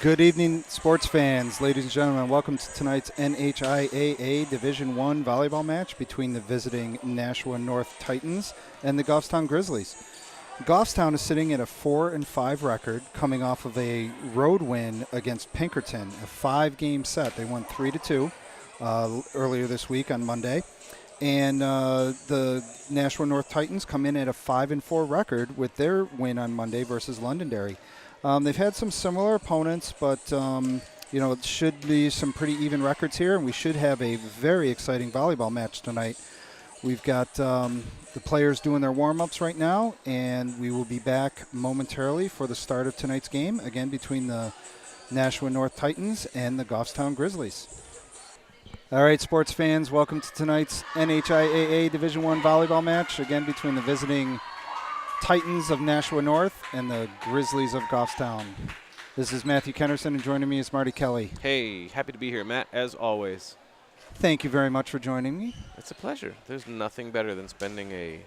Good evening, sports fans. Ladies and gentlemen, welcome to tonight's NHIAA Division I volleyball match between the visiting Nashua North Titans and the Goffstown Grizzlies. Goffstown is sitting at a 4-5 record, coming off of a road win against Pinkerton, a 5-game set. They won 3-2 earlier this week on Monday. And the Nashua North Titans come in at a 5-4 record with their win on Monday versus Londonderry. They've had some similar opponents, but, it should be some pretty even records here, and we should have a very exciting volleyball match tonight. We've got the players doing their warm-ups right now, and we will be back momentarily for the start of tonight's game, again between the Nashua North Titans and the Goffstown Grizzlies. All right, sports fans, welcome to tonight's NHIAA Division I volleyball match, again between the visiting Titans of Nashua North and the Grizzlies of Goffstown. This is Matthew Kennerson, and joining me is Marty Kelly. Hey, happy to be here, Matt, as always. Thank you very much for joining me. It's a pleasure. There's nothing better than spending a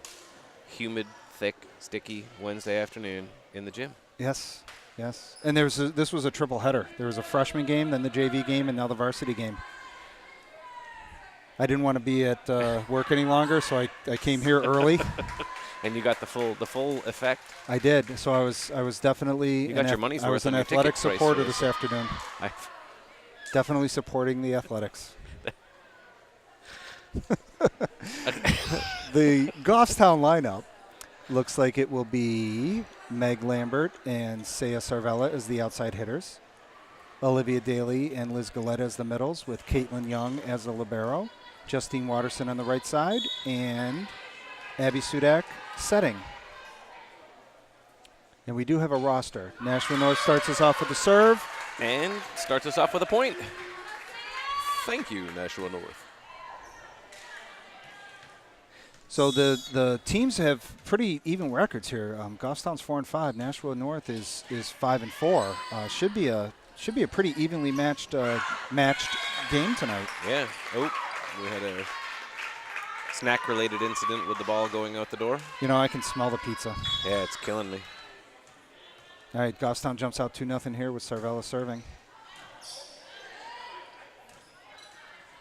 humid, thick, sticky Wednesday afternoon in the gym. Yes, yes. And this was a triple header. There was a freshman game, then the JV game, and now the varsity game. I didn't want to be at work any longer, so I came here early. And you got the full effect. I did. So I was definitely. You got your money's worth. I was an athletic supporter this afternoon. Definitely supporting the athletics. The Goffstown lineup looks like it will be Meg Lambert and Saya Sarvella as the outside hitters, Olivia Daly and Liz Galletta as the middles, with Caitlin Young as the libero, Justine Watterson on the right side, and Abby Sudak setting. And we do have a roster. Nashua North starts us off with the serve. And starts us off with a point. Thank you, Nashua North. So the teams have pretty even records here. Goffstown's 4-5. Nashua North is 5-4. Should be a pretty evenly matched game tonight. Yeah. Oh, we had a snack-related incident with the ball going out the door. I can smell the pizza. Yeah, it's killing me. All right, Goffstown jumps out 2-0 here with Sarvella serving.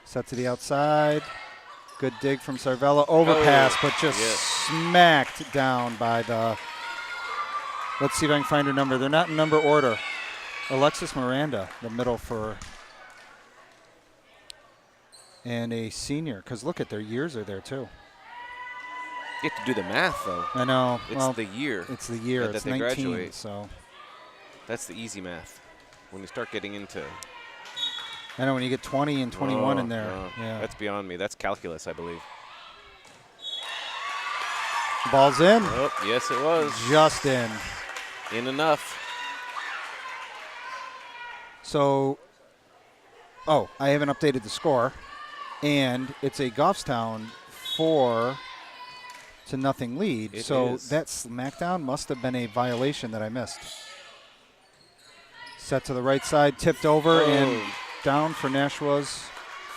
Set to the outside. Good dig from Sarvella. Overpass, but just smacked down by the... Let's see if I can find her number. They're not in number order. Alexis Miranda, the middle for... And a senior, because look at their years are there too. You have to do the math, though. I know. It's the year. It's the year. That it's they 19, graduate. So. That's the easy math. When you start getting into... I know, when you get 20 and 21 in there. Yeah. That's beyond me. That's calculus, I believe. Ball's in. Oh, yes, it was. Just in. In enough. So, I haven't updated the score. And it's a Goffstown 4-0 lead. It so is. That smackdown must have been a violation that I missed. Set to the right side, tipped over, and down for Nashua's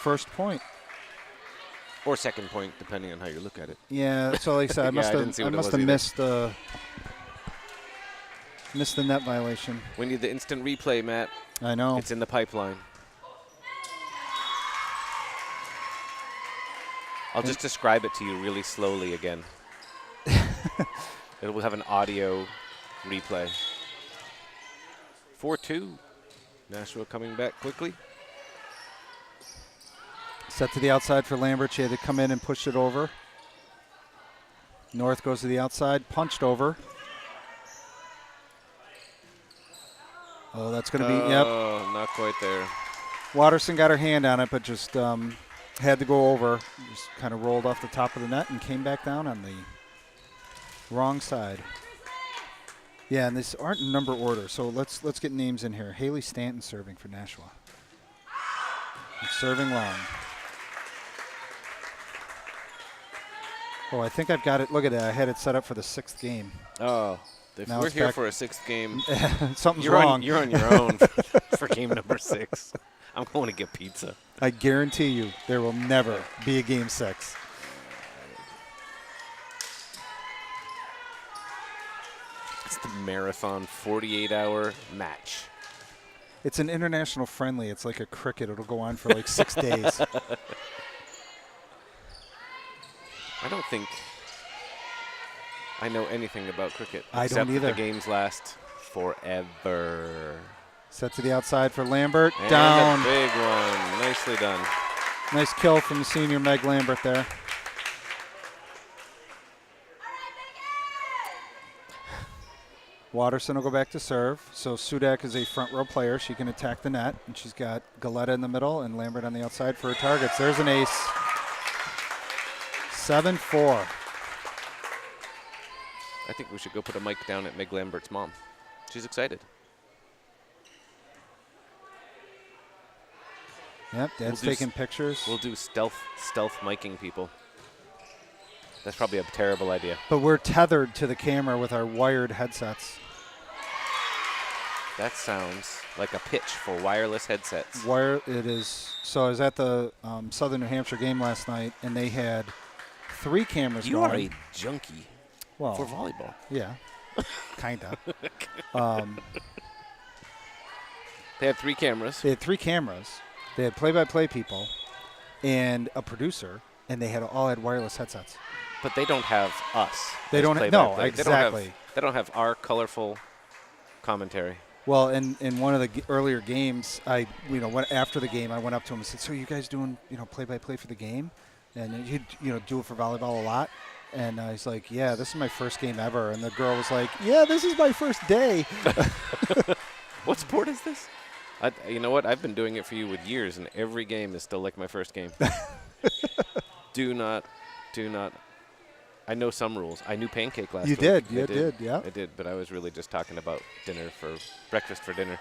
first point. Or second point, depending on how you look at it. Yeah, so like I said, I must have missed the net violation. We need the instant replay, Matt. I know. It's in the pipeline. I'll just describe it to you really slowly again. It will have an audio replay. 4-2. Nashua coming back quickly. Set to the outside for Lambert. She had to come in and push it over. North goes to the outside, punched over. Oh, that's going to be, yep. Oh, not quite there. Watterson got her hand on it, but just had to go over. Just kind of rolled off the top of the net and came back down on the wrong side. Yeah, and these aren't in number order, so let's get names in here. Haley Stanton serving for Nashua. And serving long. Oh, I think I've got it. Look at that. I had it set up for the 6th game. Oh, if Now we're it's here back. for a 6th game, Something's wrong. you're on your own for game number 6. I'm going to get pizza. I guarantee you there will never be a game 6. It's the marathon 48-hour match. It's an international friendly. It's like a cricket. It'll go on for like 6 days. I don't think I know anything about cricket. I don't except either. The games last forever. Set to the outside for Lambert. And Down. a big one. Nicely done. Nice kill from the senior Meg Lambert there. Watterson will go back to serve. So Sudak is a front row player. She can attack the net. And she's got Galetta in the middle and Lambert on the outside for her targets. There's an ace. 7-4. I think we should go put a mic down at Meg Lambert's mom. She's excited. Yep, Dad's taking pictures. We'll do stealth miking people. That's probably a terrible idea. But we're tethered to the camera with our wired headsets. That sounds like a pitch for wireless headsets. It is. So I was at the Southern New Hampshire game last night, and they had 3 cameras You going. are a junkie well, for volleyball. Yeah, kind of. They had 3 cameras. They had 3 cameras. They had play-by-play people and a producer, and they all had wireless headsets. But they don't have us. They as don't. No, play-by-play. exactly. They don't have our colorful commentary. Well, in one of the earlier games, after the game, I went up to him and said, "So you guys doing, play-by-play for the game? And you do it for volleyball a lot?" And he's like, "Yeah, this is my first game ever." And the girl was like, "Yeah, this is my first day." What sport is this? You know what? I've been doing it for you with years, and every game is still like my first game. Do not. I know some rules. I knew pancake last week. You did, yeah. I did, but I was really just talking about breakfast for dinner.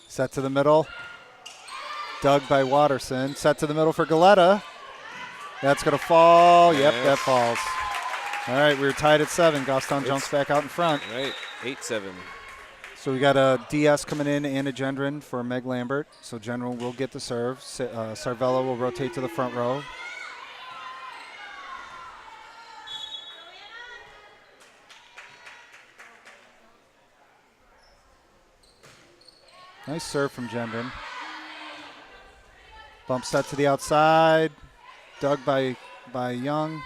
Set to the middle. Dug by Watterson. Set to the middle for Galetta. That's going to fall. Yes. Yep, that falls. All right, we're tied at 7. Goffstown jumps back out in front. Right, 8-7. So we got a DS coming in and a Gendron for Meg Lambert. So Gendron will get the serve. Sarvella will rotate to the front row. Nice serve from Gendron. Bump set to the outside. Dug by Young.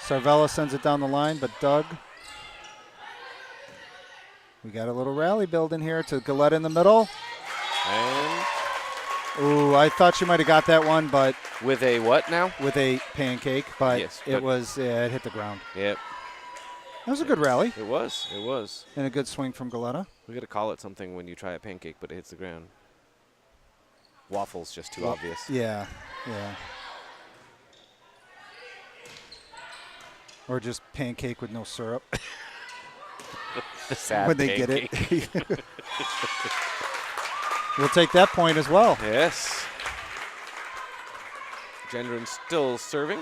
Sarvella sends it down the line, but Dug. We got a little rally building here to Galetta in the middle. And Ooh, I thought she might have got that one, but with a what now? with a pancake, but Yes, it hit the ground. Yep. That was a good rally It was. and a good swing from Galetta. We got to call it something when you try a pancake, but it hits the ground. Waffle's just too obvious. Yeah. Or just pancake with no syrup. Sad when they pancake. get it. We'll take that point as well. Yes. Gendron still serving.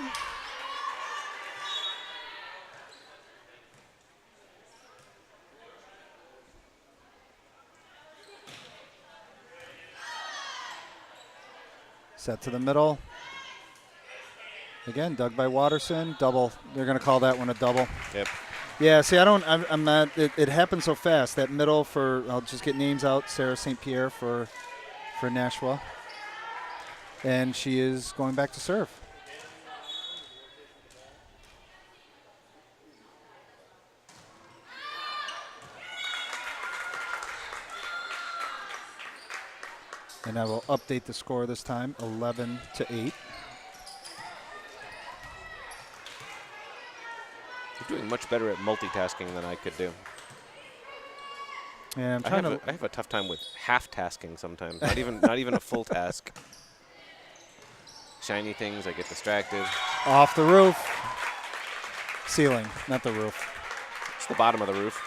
Set to the middle. Again, dug by Watterson. Double. They're going to call that one a double. Yep. Yeah, see, I'm not, it happened so fast. That middle I'll just get names out. Sarah St. Pierre for Nashua. And she is going back to serve. And I will update the score this time, 11-8. You're doing much better at multitasking than I could do. Yeah, I have a tough time with half tasking sometimes. Not even a full task. Shiny things, I get distracted. Off the roof. Ceiling, not the roof. It's the bottom of the roof.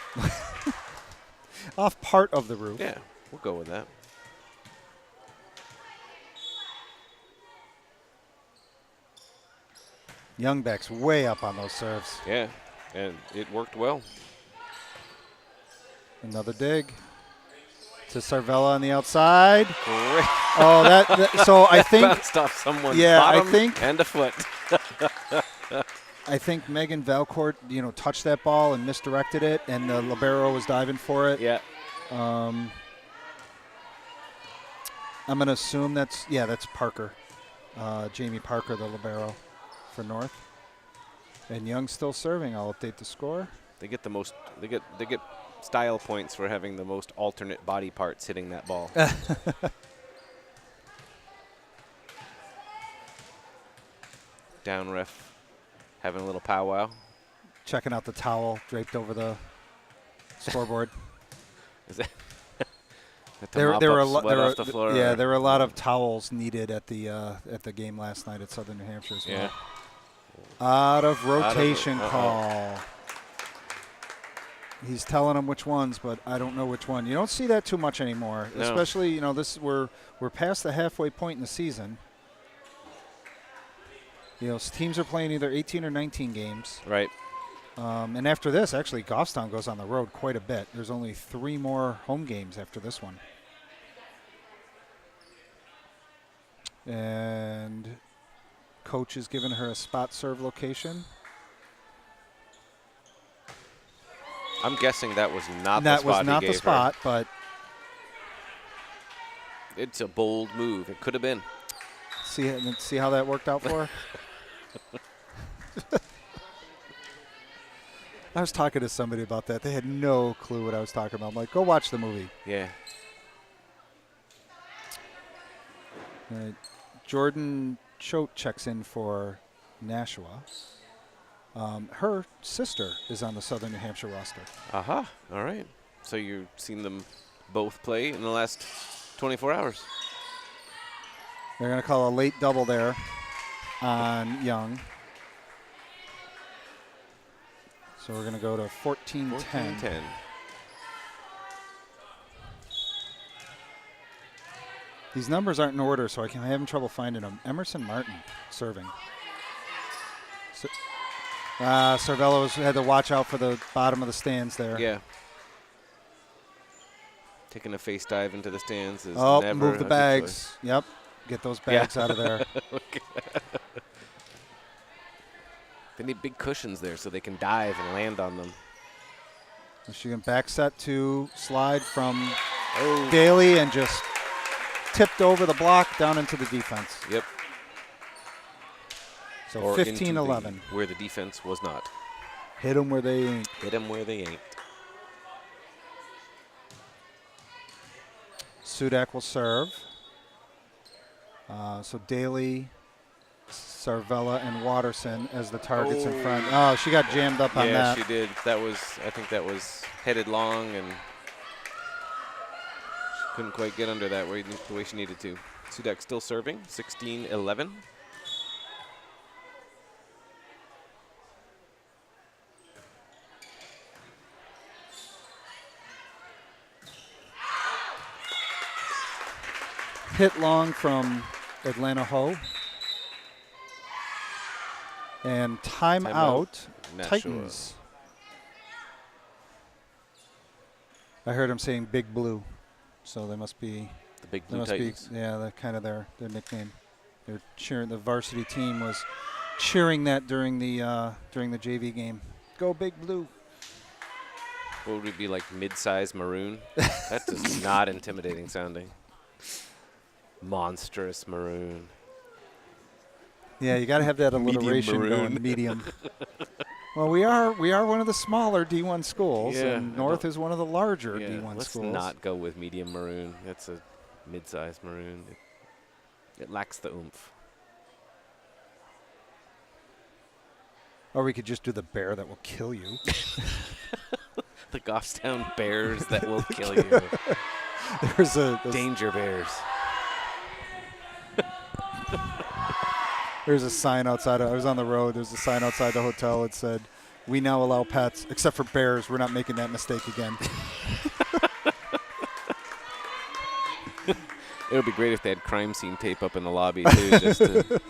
Off part of the roof. Yeah, we'll go with that. Youngbeck's way up on those serves. Yeah, and it worked well. Another dig to Cervella on the outside. Great. Oh, that so I think Bounced off someone's Yeah, I bottom think- and a foot. I think Megan Valcourt, touched that ball and misdirected it, and the libero was diving for it. Yeah. I'm going to assume that's Parker, Jamie Parker, the libero for North. And Young's still serving. I'll update the score. They get the most. They get style points for having the most alternate body parts hitting that ball. Down ref, having a little powwow. Checking out the towel draped over the scoreboard. Is that? There were a lot. Off the floor. Yeah, there were a lot of towels needed at the game last night at Southern New Hampshire as well. Yeah. Out of rotation uh-oh. call. He's telling them which ones, but I don't know which one. You don't see that too much anymore, No. especially we're past the halfway point in the season. Teams are playing either 18 or 19 games. Right. And after this, actually, Goffstown goes on the road quite a bit. There's only 3 more home games after this one. And coach has given her a spot serve location. I'm guessing that was not the That spot was not he the gave spot, her. but It's a bold move. It could have been. see how that worked out for her? I was talking to somebody about that. They had no clue what I was talking about. I'm like, go watch the movie. Yeah. All right. Jordan Choate checks in for Nashua. Her sister is on the Southern New Hampshire roster. Aha. All right. So you've seen them both play in the last 24 hours. They're going to call a late double there on Young. So we're going to go to 14-10. 14-10. These numbers aren't in order, so I'm having trouble finding them. Emerson Martin serving. Cervella had to watch out for the bottom of the stands there. Yeah. Taking a face dive into the stands is Oh, never move the a good bags. Yep. Get those bags out of there. They need big cushions there so they can dive and land on them. She can back set to slide from Daly and just tipped over the block down into the defense. Yep. So Or 15-11. where the defense was not. Hit them where they ain't. Hit them where they ain't. Sudak will serve. So Daly, Cervella, and Watterson as the targets in front. Oh, she got jammed up on that. Yeah, she did. I think that was headed long, and she couldn't quite get under that the way she needed to. Sudak still serving, 16-11. Hit long from Atlanta Ho. And timeout, Nashua. Titans. I heard him saying Big Blue, so they must be. The Big They Blue must Titans. be, yeah, that's kind of their nickname. They're cheering. The varsity team was cheering that during the JV game. Go Big Blue! What would it be, like mid-size maroon? That is not intimidating sounding. Monstrous maroon. Yeah, you got to have that Medium alliteration maroon. going. Medium. Well, we are one of the smaller D1 schools, Yeah, and North is one of the larger D1 let's schools. not go with medium maroon. That's a mid-sized maroon. It lacks the oomph. Or we could just do the bear that will kill you. The Goffstown Bears that will kill you. There's Danger Bears. There's a sign outside. I was on the road. There's a sign outside the hotel. It said, "We now allow pets, except for bears. We're not making that mistake again." It would be great if they had crime scene tape up in the lobby too, just to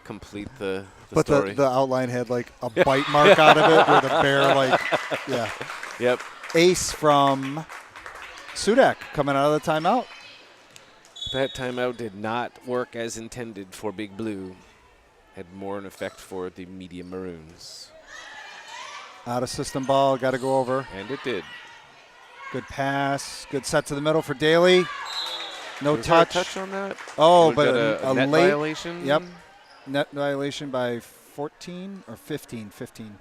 complete the story. But the outline had like a bite mark out of it, where the bear, like, yeah. Yep. Ace from Sudak coming out of the timeout. That timeout did not work as intended for Big Blue. Had more an effect for the medium maroons. Out of system ball, got to go over. And it did. Good pass. Good set to the middle for Daly. No Was there a touch. touch on that? Oh, Was but that a net late violation? Yep. Net violation by 14 or 15. 15.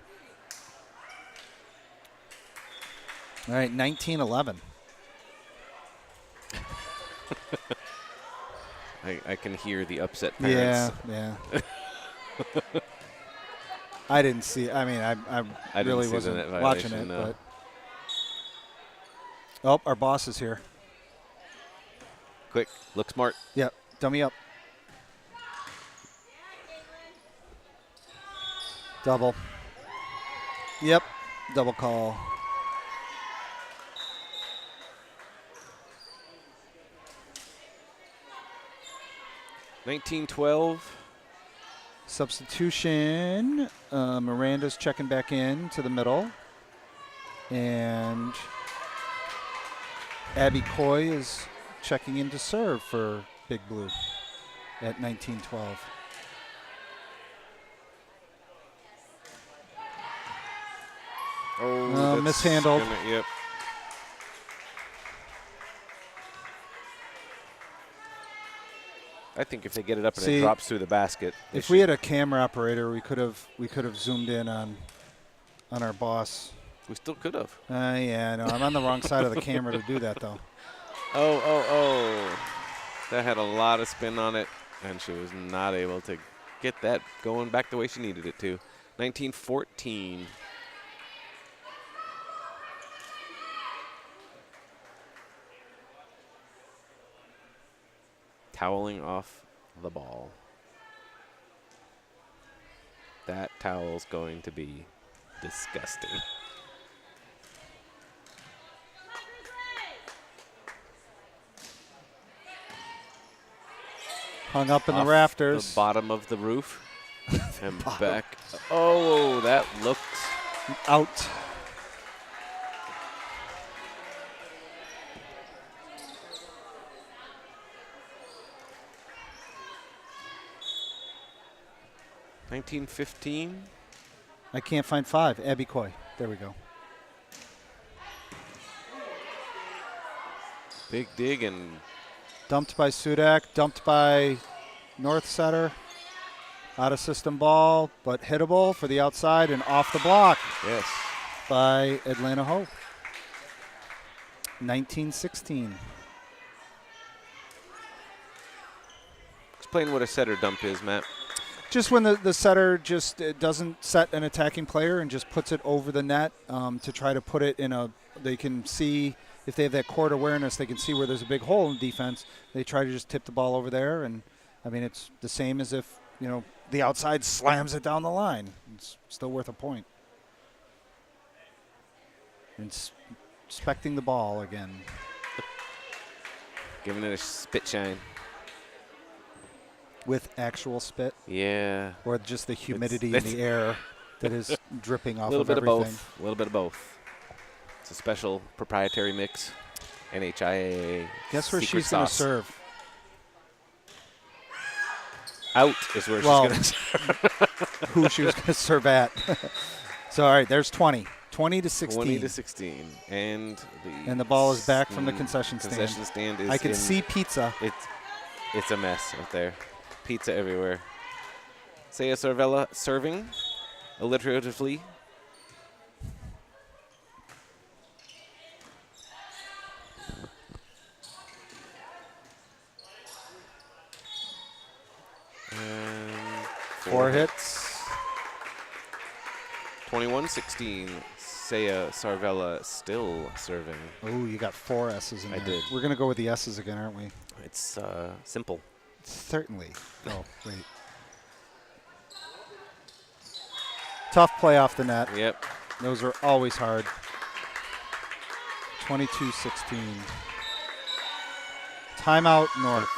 All right, 19-11. I can hear the upset parents. Yeah. I didn't see. I mean, I really didn't see the wasn't net watching it. violation, no. But our boss is here. Quick, look smart. Yep, dummy up. Double. Yep, double call. $19-12. Substitution. Miranda's checking back in to the middle. And Abby Coy is checking in to serve for Big Blue at 19-12. Oh, that's mishandled. Yep. I think if they get it up and it drops through the basket. If we had a camera operator, we could have zoomed in on our boss. We still could have. Yeah, no, I'm on the wrong side of the camera to do that, though. Oh. That had a lot of spin on it, and she was not able to get that going back the way she needed it to. 19-14. Toweling off the ball. That towel's going to be disgusting. Hung up in Off the rafters. the bottom of the roof. And back. Oh, that looked out. $19-15. I can't find 5. Abby Coy. There we go. Big dig and Dumped by Sudak. Dumped by North Setter. Out of system ball, but hittable for the outside and off the block. yes. By Atlanta Ho. 19-16. Explain what a setter dump is, Matt. Just when the setter just doesn't set an attacking player and just puts it over the net to try to put it in a – they can see – if they have that court awareness, they can see where there's a big hole in defense. They try to just tip the ball over there. And, I mean, it's the same as if, the outside slams it down the line. It's still worth a point. Inspecting the ball again. Giving it a spit shine. With actual spit? Yeah. Or just the humidity in the air that is dripping off of everything. everything? A little bit of both. It's a special proprietary mix. NHIAA. Guess where secret she's going to sauce. serve? Out is where she's going to serve. Who she was going to serve at. So, all right, there's 20. 20-16. 20-16. And the ball is back from the concession stand. Concession stand is I can see pizza. It's a mess out there. Pizza everywhere. Saya Sarvella serving alliteratively. And 4 hits. 21-16. Saya Sarvella still serving. Oh, you got 4 S's in I there. did. We're going to go with the S's again, aren't we? It's simple. Certainly. Oh, wait. Tough play off the net. Yep. Those are always hard. 22-16. Timeout North.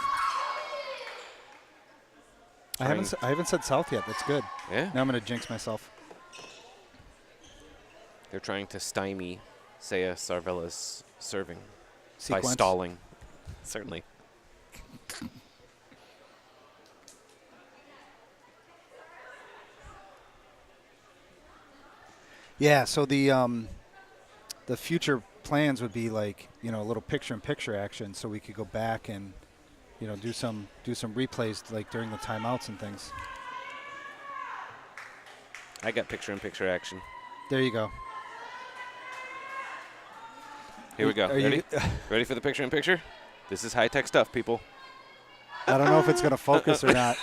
I haven't said South yet. That's good. Yeah. Now I'm going to jinx myself. They're trying to stymie Saya Sarvella's serving Sequence. by stalling. Certainly. Yeah, so the future plans would be like, a little picture-in-picture action, so we could go back and, do some replays like during the timeouts and things. I got picture-in-picture action. There you go. Here we go. Are Ready? you- Ready for the picture-in-picture? This is high-tech stuff, people. I don't know if it's going to focus or not.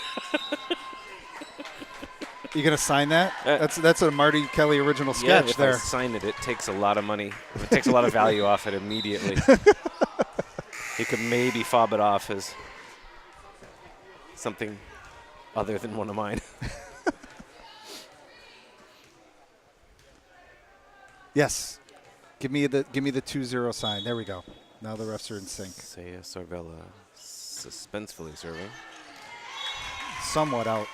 You going to sign that? That's a Marty Kelly original sketch if there. I sign it, it takes a lot of money. It takes a lot of value off it immediately. You could maybe fob it off as something other than one of mine. Yes. Give me the 2-0 sign. There we go. Now the refs are in sync. Saya Sarvella suspensefully serving. Somewhat out.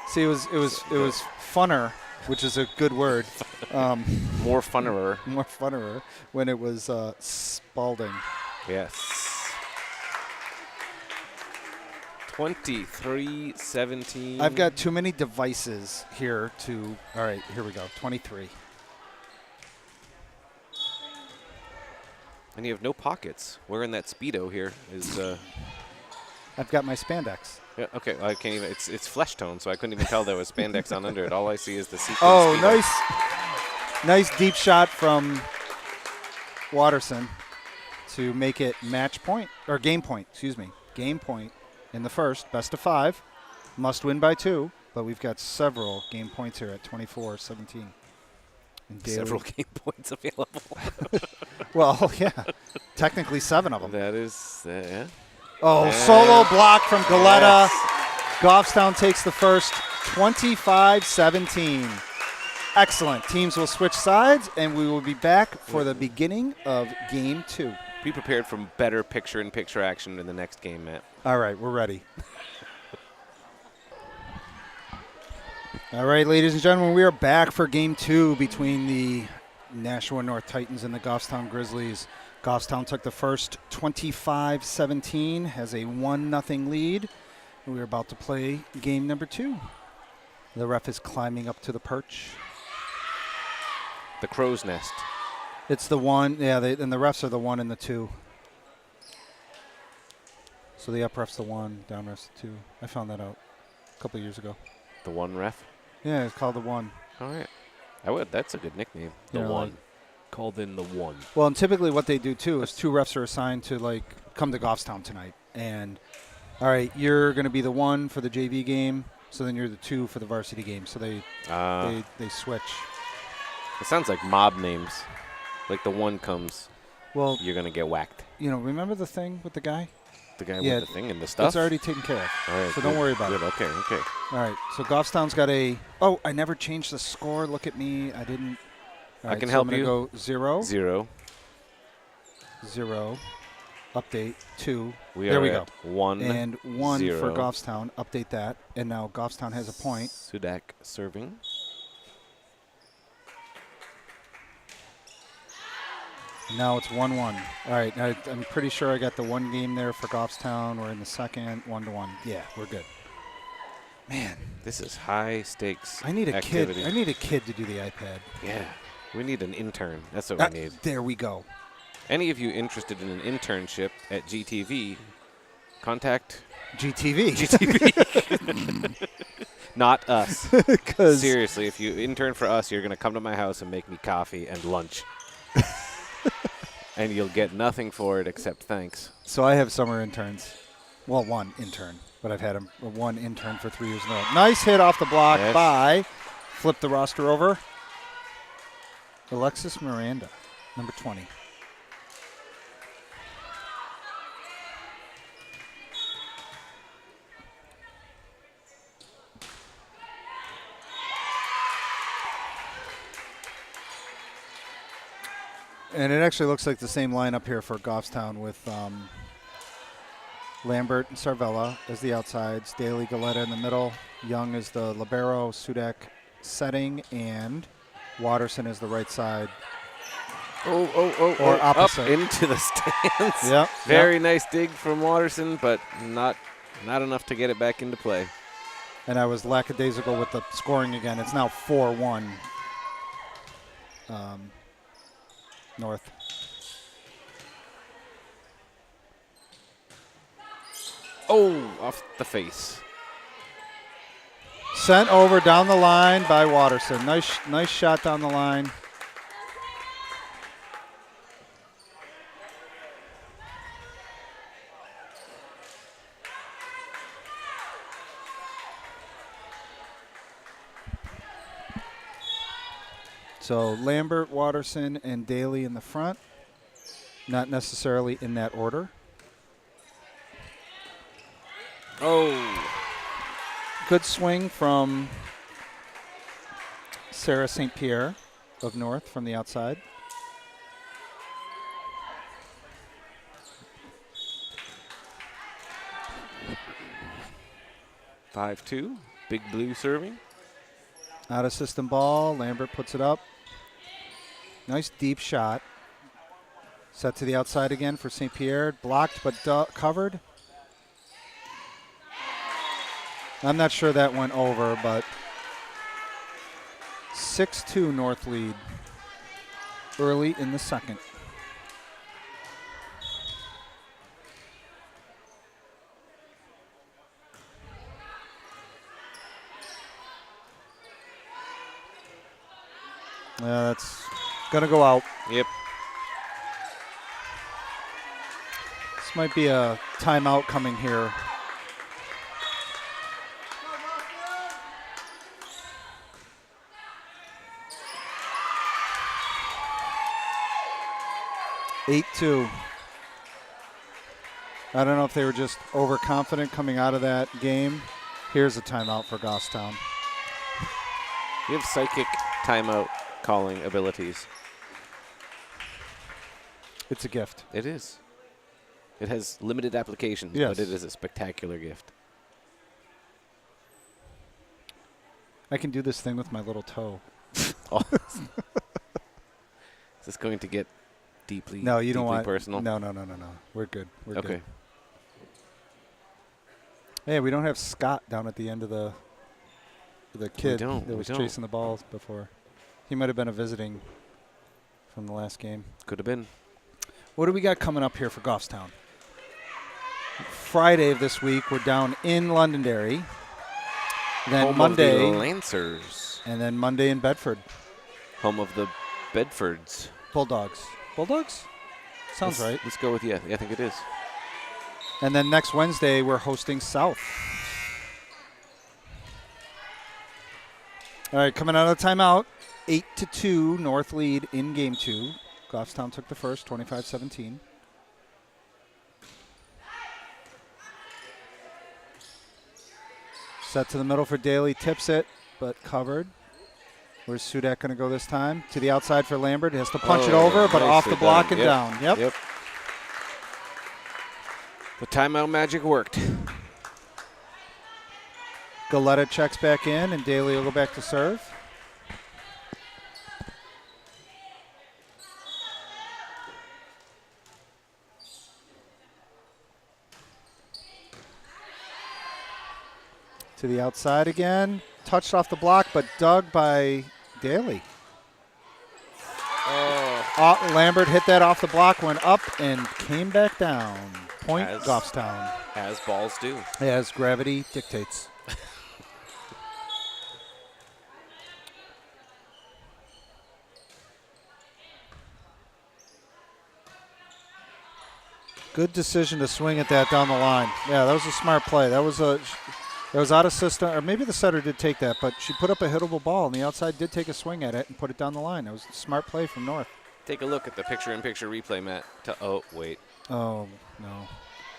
See, it was funner, which is a good word. More funnerer. More funnerer when it was Spalding. Yes. 23-17. I've got too many devices here to. All right, here we go. 23. And you have no pockets. Wearing that Speedo here is. I've got my spandex. Yeah, okay, I can't even. It's flesh tone, so I couldn't even tell there was spandex on under it. All I see is the sequin. Oh, Speedo. nice deep shot from Watterson to make it match point or game point. Excuse me, game point in the first. Best of 5, must win by 2. But we've got several game points here at 24-17. Several game points available. Well, yeah, technically 7 of them. That is, yeah. Oh, Yeah. solo block from Galetta. Yes. Goffstown takes the first, 25-17. Excellent. Teams will switch sides, and we will be back for the beginning of Game 2. Be prepared for better picture-in-picture action in the next game, Matt. All right, we're ready. All right, ladies and gentlemen, we are back for Game 2 between the Nashua North Titans and the Goffstown Grizzlies. Goffstown took the first 25-17, has a 1-0 lead. We're about to play game number 2. The ref is climbing up to the perch. The crow's nest. It's the 1, yeah, and the refs are the 1 and the 2. So the up ref's the 1, down ref's the 2. I found that out a couple years ago. The one ref? Yeah, it's called the 1. All right. That's a good nickname. The Yeah, one. like- Called in the one. Well, and typically what they do, too, is 2 refs are assigned to, like, come to Goffstown tonight. And, all right, you're going to be the 1 for the JV game, so then you're the 2 for the varsity game. So they switch. It sounds like mob names. Like the one comes, Well, you're going to get whacked. remember the thing with the guy? The guy Yeah, with the thing and the stuff? It's already taken care of. All right, so don't worry about good. it. Okay. All right, so Goffstown's got a – oh, I never changed the score. Look at me. I didn't – I can help you. I'm going to go 0. 0. Update 2. We there are we at go. 1. And 1 0. for Goffstown. Update that. And now Goffstown has a point. Sudak serving. Now it's 1-1. All right, now I'm pretty sure I got the 1 game there for Goffstown. We're in the second, 1-1. Yeah, we're good. Man, This is high stakes I need a activity. kid. I need a kid to do the iPad. Yeah. We need an intern. That's what we need. There we go. Any of you interested in an internship at GTV, contact GTV. GTV. Not us. 'Cause Seriously, if you intern for us, you're going to come to my house and make me coffee and lunch. And you'll get nothing for it except thanks. So I have summer interns. Well, one intern, but I've had one intern for 3 years in a row. Nice hit off the block by, flip the roster over, Alexis Miranda, number 20. And it actually looks like the same lineup here for Goffstown with Lambert and Sarvella as the outsides, Daly, Galetta in the middle, Young is the libero, Sudak setting, and Watterson is the right side. Or opposite. Up into the stands. Yep. Very nice dig from Watterson, but not enough to get it back into play. And I was lackadaisical with the scoring again. It's now 4-1 North. Oh, off the face. Sent over down the line by Watterson. Nice shot down the line. So Lambert, Watterson, and Daly in the front. Not necessarily in that order. Oh. Good swing from Sarah St. Pierre of North from the outside. (5-2). Big Blue serving. Out of system ball. Lambert puts it up. Nice deep shot. Set to the outside again for St. Pierre. Blocked but covered. I'm not sure that went over, but 6-2 North lead early in the second. That's going to go out. Yep. This might be a timeout coming here. (8-2). I don't know if they were just overconfident coming out of that game. Here's a timeout for Goffstown. You have psychic timeout calling abilities. It's a gift. It is. It has limited applications, yes, but it is a spectacular gift. I can do this thing with my little toe. Oh. Is this going to get deeply personal? No. We're good. We're okay. Good. Hey, we don't have Scott down at the end of the kid that was chasing the balls before. He might have been a visiting from the last game. Could have been. What do we got coming up here for Goffstown? Friday of this week, we're down in Londonderry. Then Home Monday, of the Lancers. And then Monday in Bedford. Home of the Bedfords. Bulldogs. Bulldogs? Sounds right. Let's go with, yeah, I think it is. And then next Wednesday, we're hosting South. All right, coming out of the timeout, 8-2 North lead in game 2. Goffstown took the first, 25-17. Set to the middle for Daly, tips it, but covered. Where's Sudak going to go this time? To the outside for Lambert. He has to punch it over, but off the block and down. Yep. The timeout magic worked. Galetta checks back in, and Daly will go back to serve. To the outside again. Touched off the block, but dug by Daly. Lambert hit that off the block, went up, and came back down. Point Goffstown. As balls do. As gravity dictates. Good decision to swing at that down the line. Yeah, that was a smart play. That was out of system, or maybe the setter did take that, but she put up a hittable ball, and the outside did take a swing at it and put it down the line. That was a smart play from North. Take a look at the picture-in-picture replay, Matt. Oh, wait. Oh, no.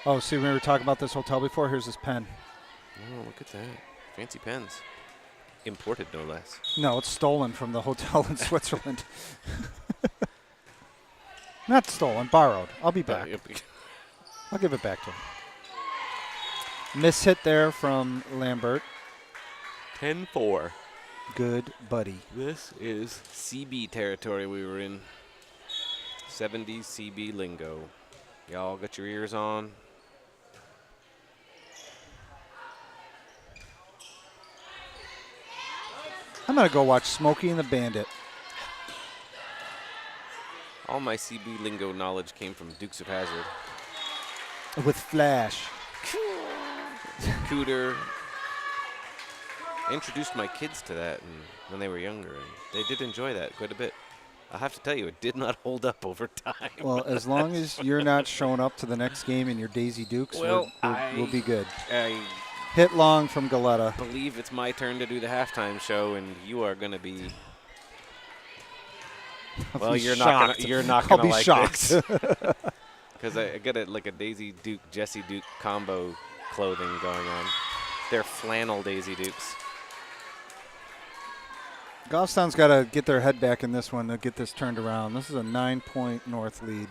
Oh, see, we were talking about this hotel before. Here's his pen. Oh, look at that. Fancy pens. Imported, no less. No, it's stolen from the hotel in Switzerland. Not stolen, borrowed. I'll be back. I'll give it back to him. Miss hit there from Lambert. 10-4. Good buddy. This is CB territory we were in. 70s CB lingo. Y'all got your ears on. I'm going to go watch Smokey and the Bandit. All my CB lingo knowledge came from Dukes of Hazzard. With Flash. Cooter. I introduced my kids to that when they were younger, and they did enjoy that quite a bit. I have to tell you, it did not hold up over time. Well, as long as you're not showing up to the next game in your Daisy Dukes, we'll be good. I hit long from Galetta. Believe it's my turn to do the halftime show, and you are going to be. Well, you're not going to like this. Because I got like a Daisy Duke, Jessie Duke combo clothing going on. They're flannel Daisy Dukes. Goffstown's got to get their head back in this one to get this turned around. This is a 9-point North lead.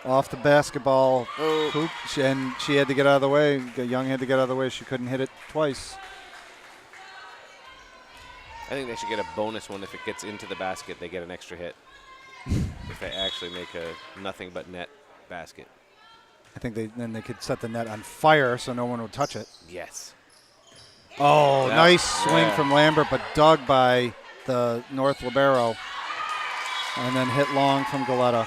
Off the basketball hoop, and she had to get out of the way. Young had to get out of the way. She couldn't hit it twice. I think they should get a bonus one. If it gets into the basket, they get an extra hit. If they actually make a nothing but net basket. I think then they could set the net on fire so no one would touch it. Yes. Oh, nice swing from Lambert, but dug by the North libero. And then hit long from Galetta.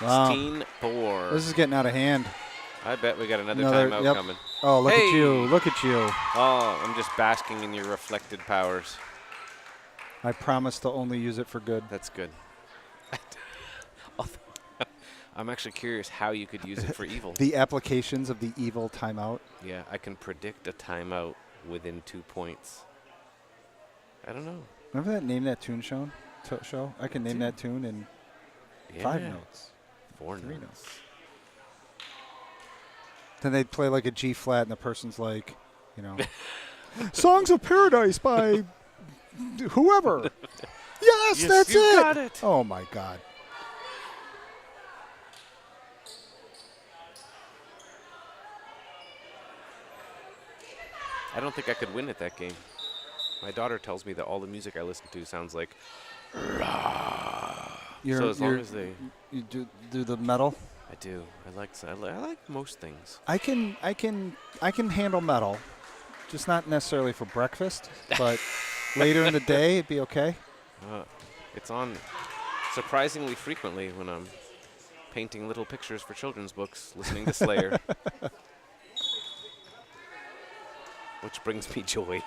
Wow. 16-4. This is getting out of hand. I bet we got another timeout coming. Oh, look at you. Look at you. Oh, I'm just basking in your reflected powers. I promise to only use it for good. That's good. I'm actually curious how you could use it for evil. The applications of the evil timeout. Yeah, I can predict a timeout within 2 points. I don't know. Remember that Name That Tune show? I can name that tune in 5 notes. 4 3 notes. Then they'd play like a G flat, and the person's like, Songs of Paradise by whoever. Yes, that's it. Got it. Oh my God. I don't think I could win at that game. My daughter tells me that all the music I listen to sounds like. So as long as you do the metal. I do. I like most things. I can handle metal, just not necessarily for breakfast, but later in the day it'd be okay. It's on surprisingly frequently when I'm painting little pictures for children's books, listening to Slayer, which brings me joy.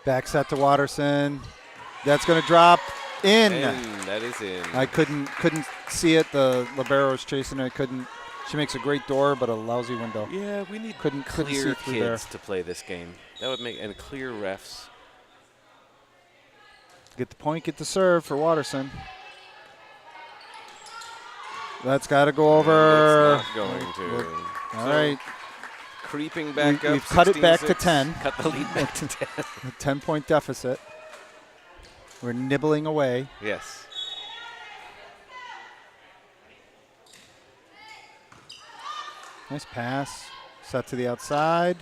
Back set to Watterson. That's going to drop in. That is in. I couldn't see it. The libero's chasing her. She makes a great door, but a lousy window. Yeah, we need couldn't clear see through kids there. to play this game. That would make and clear refs. Get the point, get the serve for Watterson. That's got to go over. It's not going to. All right. Creeping back up. We've cut it back to 10. Cut the lead back to 10. A 10-point deficit. We're nibbling away. Yes. Nice pass. Set to the outside.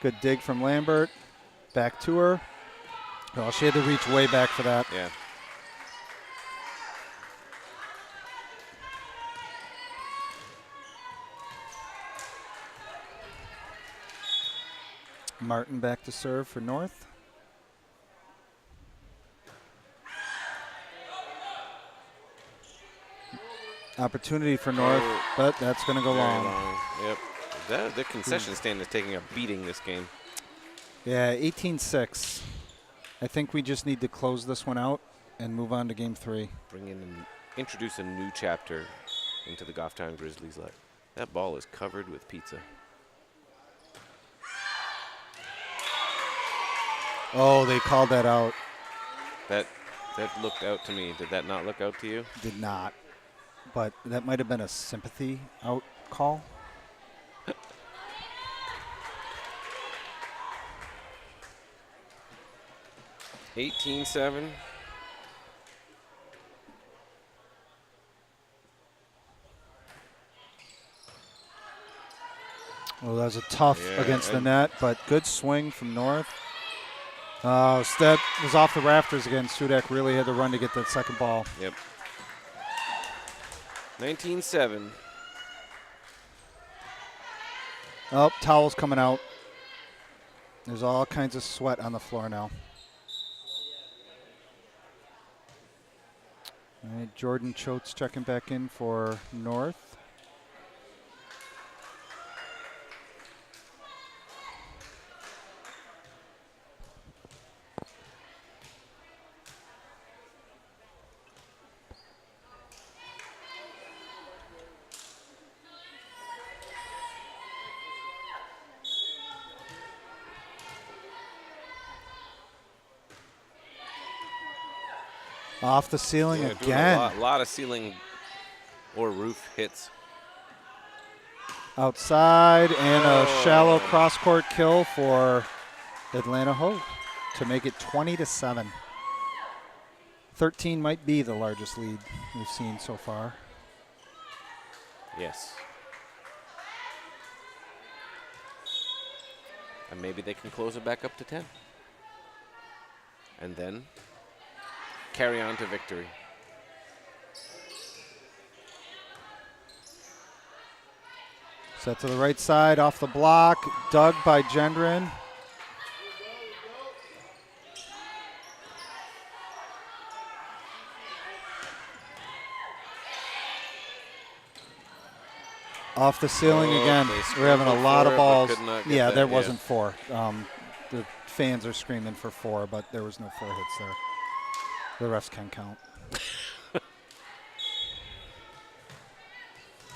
Good dig from Lambert. Back to her. Oh, she had to reach way back for that. Yeah. Martin back to serve for North. Opportunity for North, but that's going to go long. Yep. The concession stand is taking a beating this game. Yeah, 18-6. I think we just need to close this one out and move on to game 3. Introduce a new chapter into the Goffstown Grizzlies. That ball is covered with pizza. Oh, they called that out. That looked out to me. Did that not look out to you? Did not. But that might have been a sympathy out call. $18-7. Well, that was a tough against the net, but good swing from North. Stead was off the rafters again. Sudak really had to run to get that second ball. Yep. 19-7. Oh, towels coming out. There's all kinds of sweat on the floor now. All right, Jordan Choates checking back in for North. Off the ceiling again. A lot of ceiling or roof hits. Outside and a shallow cross-court kill for Atlanta Ho to make it 20-7. 13 might be the largest lead we've seen so far. Yes. And maybe they can close it back up to 10. And then carry on to victory. Set to the right side, off the block, dug by Gendron. Off the ceiling again. We're having a lot of balls. Yeah, there wasn't 4. The fans are screaming for 4, but there was no 4 hits there. The refs can count.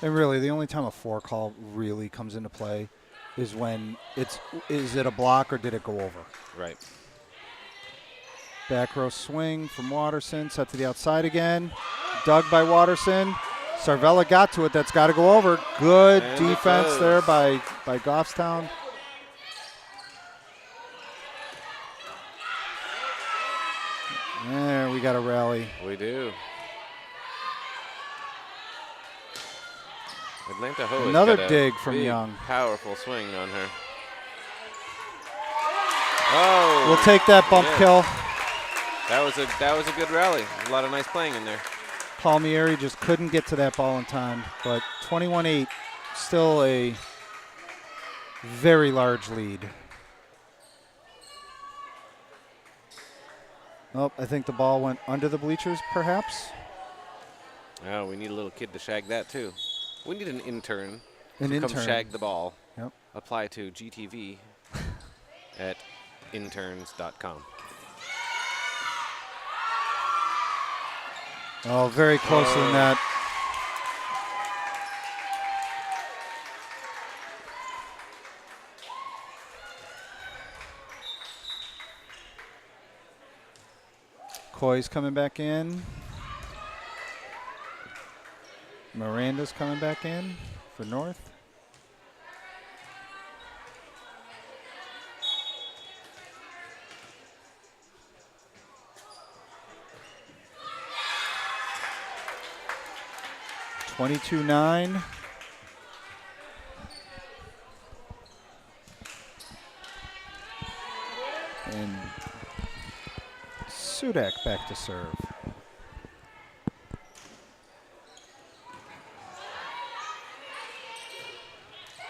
And really, the only time a 4 call really comes into play is when is it a block or did it go over? Right. Back row swing from Watterson, set to the outside again. Dug by Watterson. Sarvella got to it. That's got to go over. Good defense there by Goffstown. There, we got a rally. We do. Atlanta Ho Another got a dig from big, Young. Powerful swing on her. Oh, We'll take that bump kill. That was a good rally. A lot of nice playing in there. Palmieri just couldn't get to that ball in time, but 21-8, still a very large lead. Oh, I think the ball went under the bleachers, perhaps. Oh, we need a little kid to shag that too. We need an intern to come shag the ball. Yep. Apply to GTV at interns.com. Oh, very close to the net. Coy's coming back in. Miranda's coming back in for North. (22-9). Sudak back to serve.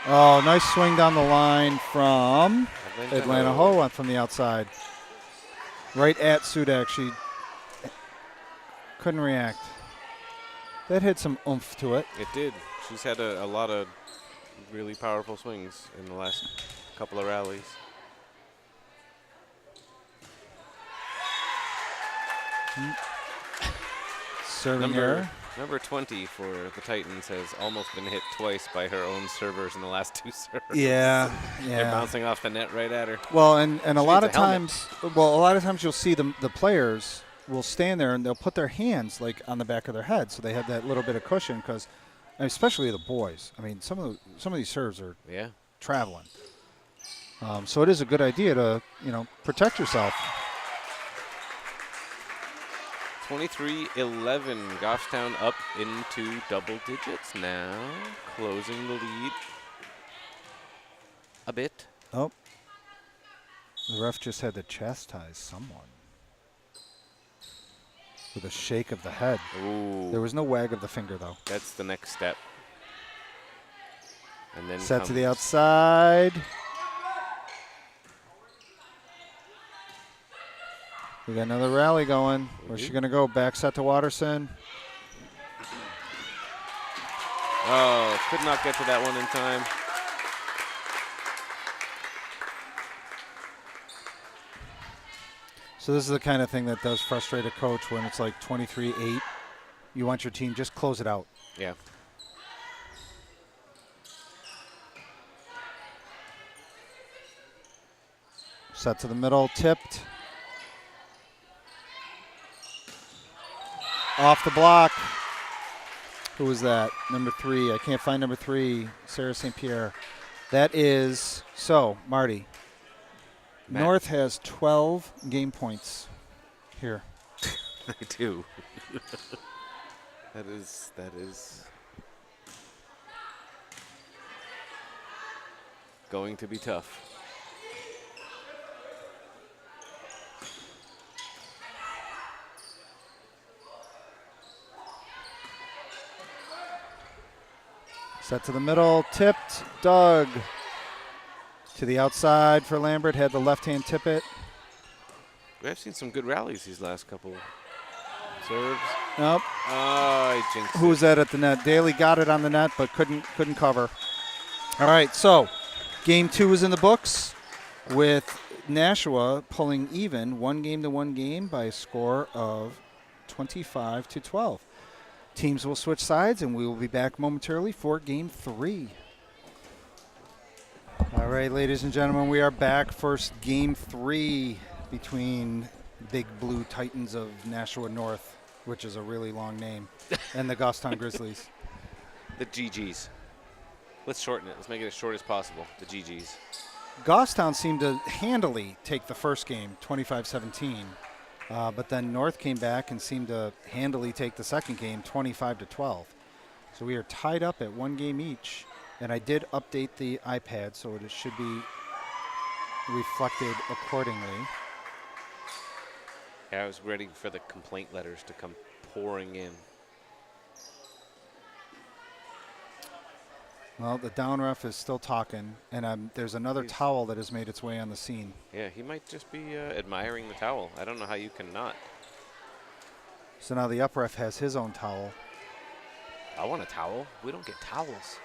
Oh, nice swing down the line from Atlanta Ho on from the outside. Right at Sudak. She couldn't react. That had some oomph to it. It did. She's had a lot of really powerful swings in the last couple of rallies. Serving error. Number 20 for the Titans has almost been hit twice by her own servers in the last 2 serves. Yeah, They're bouncing off the net right at her. Well, and a lot of times, you'll see the players will stand there and they'll put their hands like on the back of their head, so they have that little bit of cushion. Because, especially the boys, I mean, some of these serves are traveling. So it is a good idea to protect yourself. 23-11, Goffstown up into double digits now, closing the lead a bit. Oh, the ref just had to chastise someone with a shake of the head. Ooh. There was no wag of the finger, though. That's the next step. And then set to the outside. We got another rally going. Where's she going to go? Back set to Watterson. Oh, could not get to that one in time. So this is the kind of thing that does frustrate a coach when it's like 23-8. You want your team, just close it out. Yeah. Set to the middle, tipped. Off the block. Who was that? Number 3. I can't find number 3. Sarah St. Pierre. That is, so, Marty. Matt. North has 12 game points here. They do. That is going to be tough. Set to the middle, tipped, dug. To the outside for Lambert, had the left-hand tip it. We have seen some good rallies these last couple serves. Nope. Oh, I jinxed it. Who was that at the net? Daly got it on the net, but couldn't cover. All right, so game 2 is in the books with Nashua pulling even 1 game by a score of 25-12. Teams will switch sides, and we will be back momentarily for Game 3. All right, ladies and gentlemen, we are back for Game 3 between Big Blue Titans of Nashua North, which is a really long name, and the Goffstown Grizzlies. The GGs. Let's shorten it. Let's make it as short as possible. The GGs. Goffstown seemed to handily take the first game, 25-17. But then North came back and seemed to handily take the second game, 25-12. So we are tied up at 1 game each. And I did update the iPad, so it should be reflected accordingly. Yeah, I was ready for the complaint letters to come pouring in. Well, the down ref is still talking, and there's another towel that has made its way on the scene. Yeah, he might just be admiring the towel. I don't know how you can not. So now the up ref has his own towel. I want a towel. We don't get towels.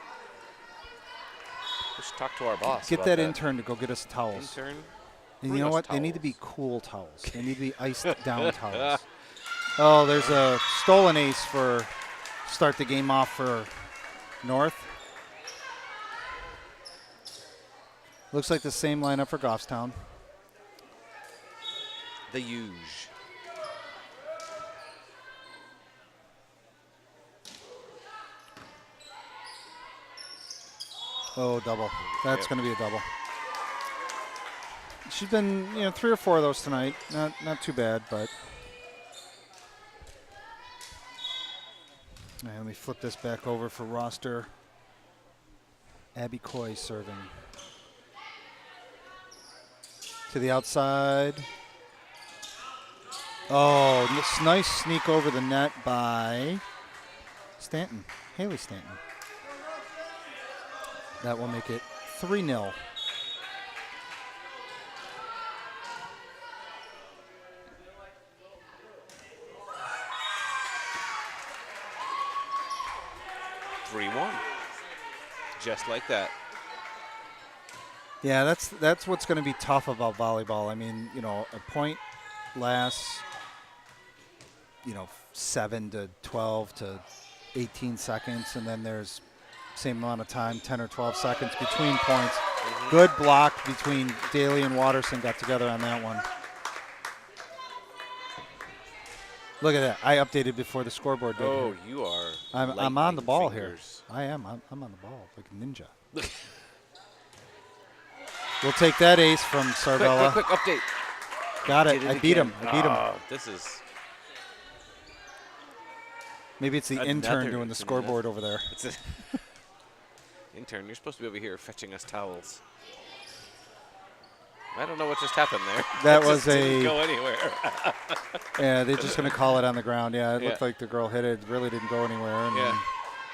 We should talk to our boss. Get that intern to go get us towels. Intern? And you know what? Towels. They need to be cool towels. They need to be iced down towels. Oh, there's a stolen ace for start the game off for North. Looks like the same lineup for Goffstown. The huge. Oh, double. That's going to be a double. She's been, 3 or 4 of those tonight. Not too bad, but. All right, let me flip this back over for roster. Abby Coy serving. To the outside. Oh, nice sneak over the net by Stanton, Haley Stanton. That will make it 3-0. Just like that. Yeah, that's what's going to be tough about volleyball. I mean, a point lasts, 7 to 12 to 18 seconds, and then there's same amount of time, 10 or 12 seconds between points. Mm-hmm. Good block between Daly and Watterson got together on that one. Look at that. I updated before the scoreboard did. Oh, you are. I'm on the ball fingers. here. I am. I'm on the ball like a ninja. We'll take that ace from Sarvella. Quick update. Got it. I beat him. This is. Maybe it's the intern doing the scoreboard over there. It's intern, you're supposed to be over here fetching us towels. I don't know what just happened there. That it was didn't go anywhere. Yeah, they're just going to call it on the ground. Yeah, it looked like the girl hit it. It really didn't go anywhere. Yeah.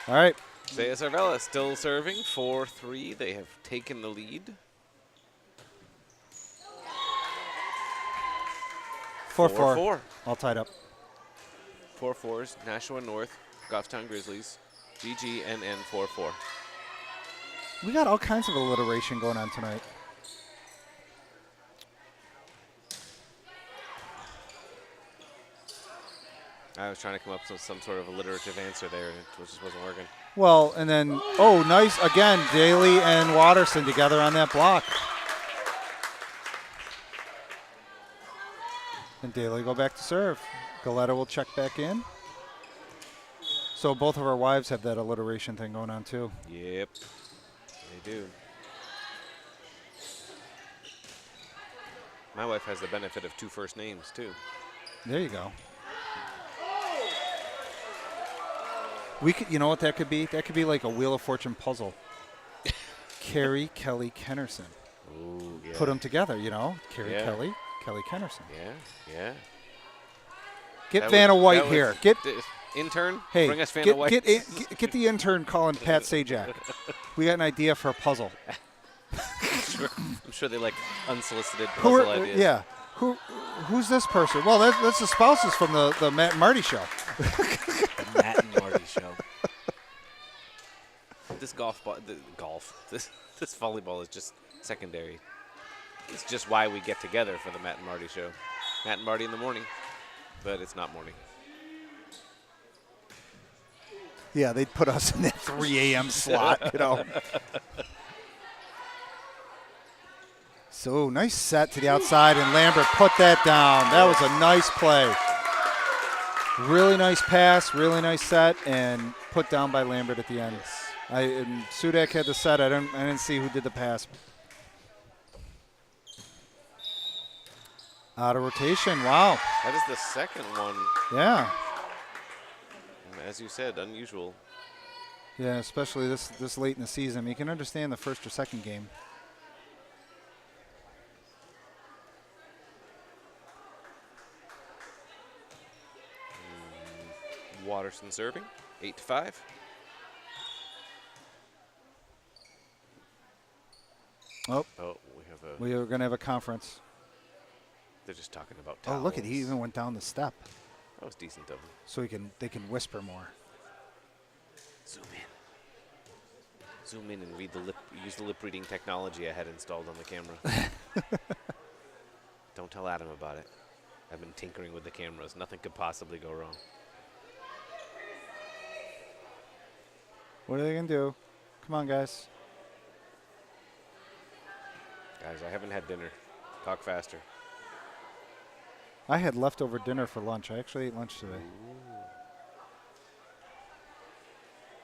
All right. Zaya Sarvella still serving 4-3. They have taken the lead. 4-4. All tied up. 4-4s. Nashua North, Goffstown Grizzlies, GGNN 4-4. We got all kinds of alliteration going on tonight. I was trying to come up with some sort of alliterative answer there, and it just wasn't working. Well, and then, nice. Again, Daly and Watterson together on that block. And Daly go back to serve. Galetta will check back in. So both of our wives have that alliteration thing going on, too. Yep, they do. My wife has the benefit of 2 first names, too. There you go. We could, you know what that could be? That could be like a Wheel of Fortune puzzle. Carrie, Kelly, Kennerson. Ooh, yeah. Put them together, Carrie, Yeah. Kelly, Kelly, Kennerson. Yeah. Get Vanna White here. Get intern. Hey, bring us Vanna White. Get the intern calling Pat Sajak. We got an idea for a puzzle. I'm sure they like unsolicited puzzle ideas. Yeah. Who's this person? Well, that's the spouses from the Matt and Marty show. The Matt and Marty show. This this volleyball is just secondary. It's just why we get together for the Matt and Marty show. Matt and Marty in the morning, but it's not morning. Yeah, they'd put us in that 3 a.m. slot, So nice set to the outside, and Lambert put that down. That was a nice play. Really nice pass, really nice set, and put down by Lambert at the end. And Sudak had the set. I didn't see who did the pass. Out of rotation. Wow. That is the second one. Yeah. And as you said, unusual. Yeah, especially this late in the season. You can understand the first or second game. Watterson serving, 8-5. Oh, we are going to have a conference. They're just talking about towels. Oh, look at he even went down the step. That was decent of him. So they can whisper more. Zoom in and use the lip reading technology I had installed on the camera. Don't tell Adam about it. I've been tinkering with the cameras. Nothing could possibly go wrong. What are they going to do? Come on, guys. Guys, I haven't had dinner. Talk faster. I had leftover dinner for lunch. I actually ate lunch today. Ooh.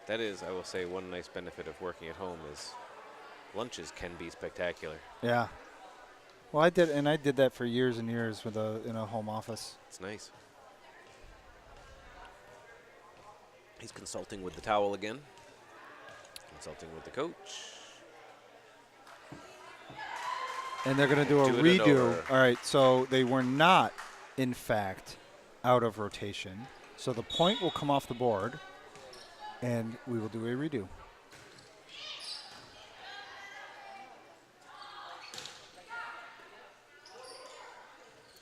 That is, I will say, one nice benefit of working at home is lunches can be spectacular. Yeah. Well, I did that for years and years in a home office. It's nice. He's consulting with the towel again. Consulting with the coach. And they're going to do a redo. All right, so they were not, in fact, out of rotation. So the point will come off the board, and we will do a redo.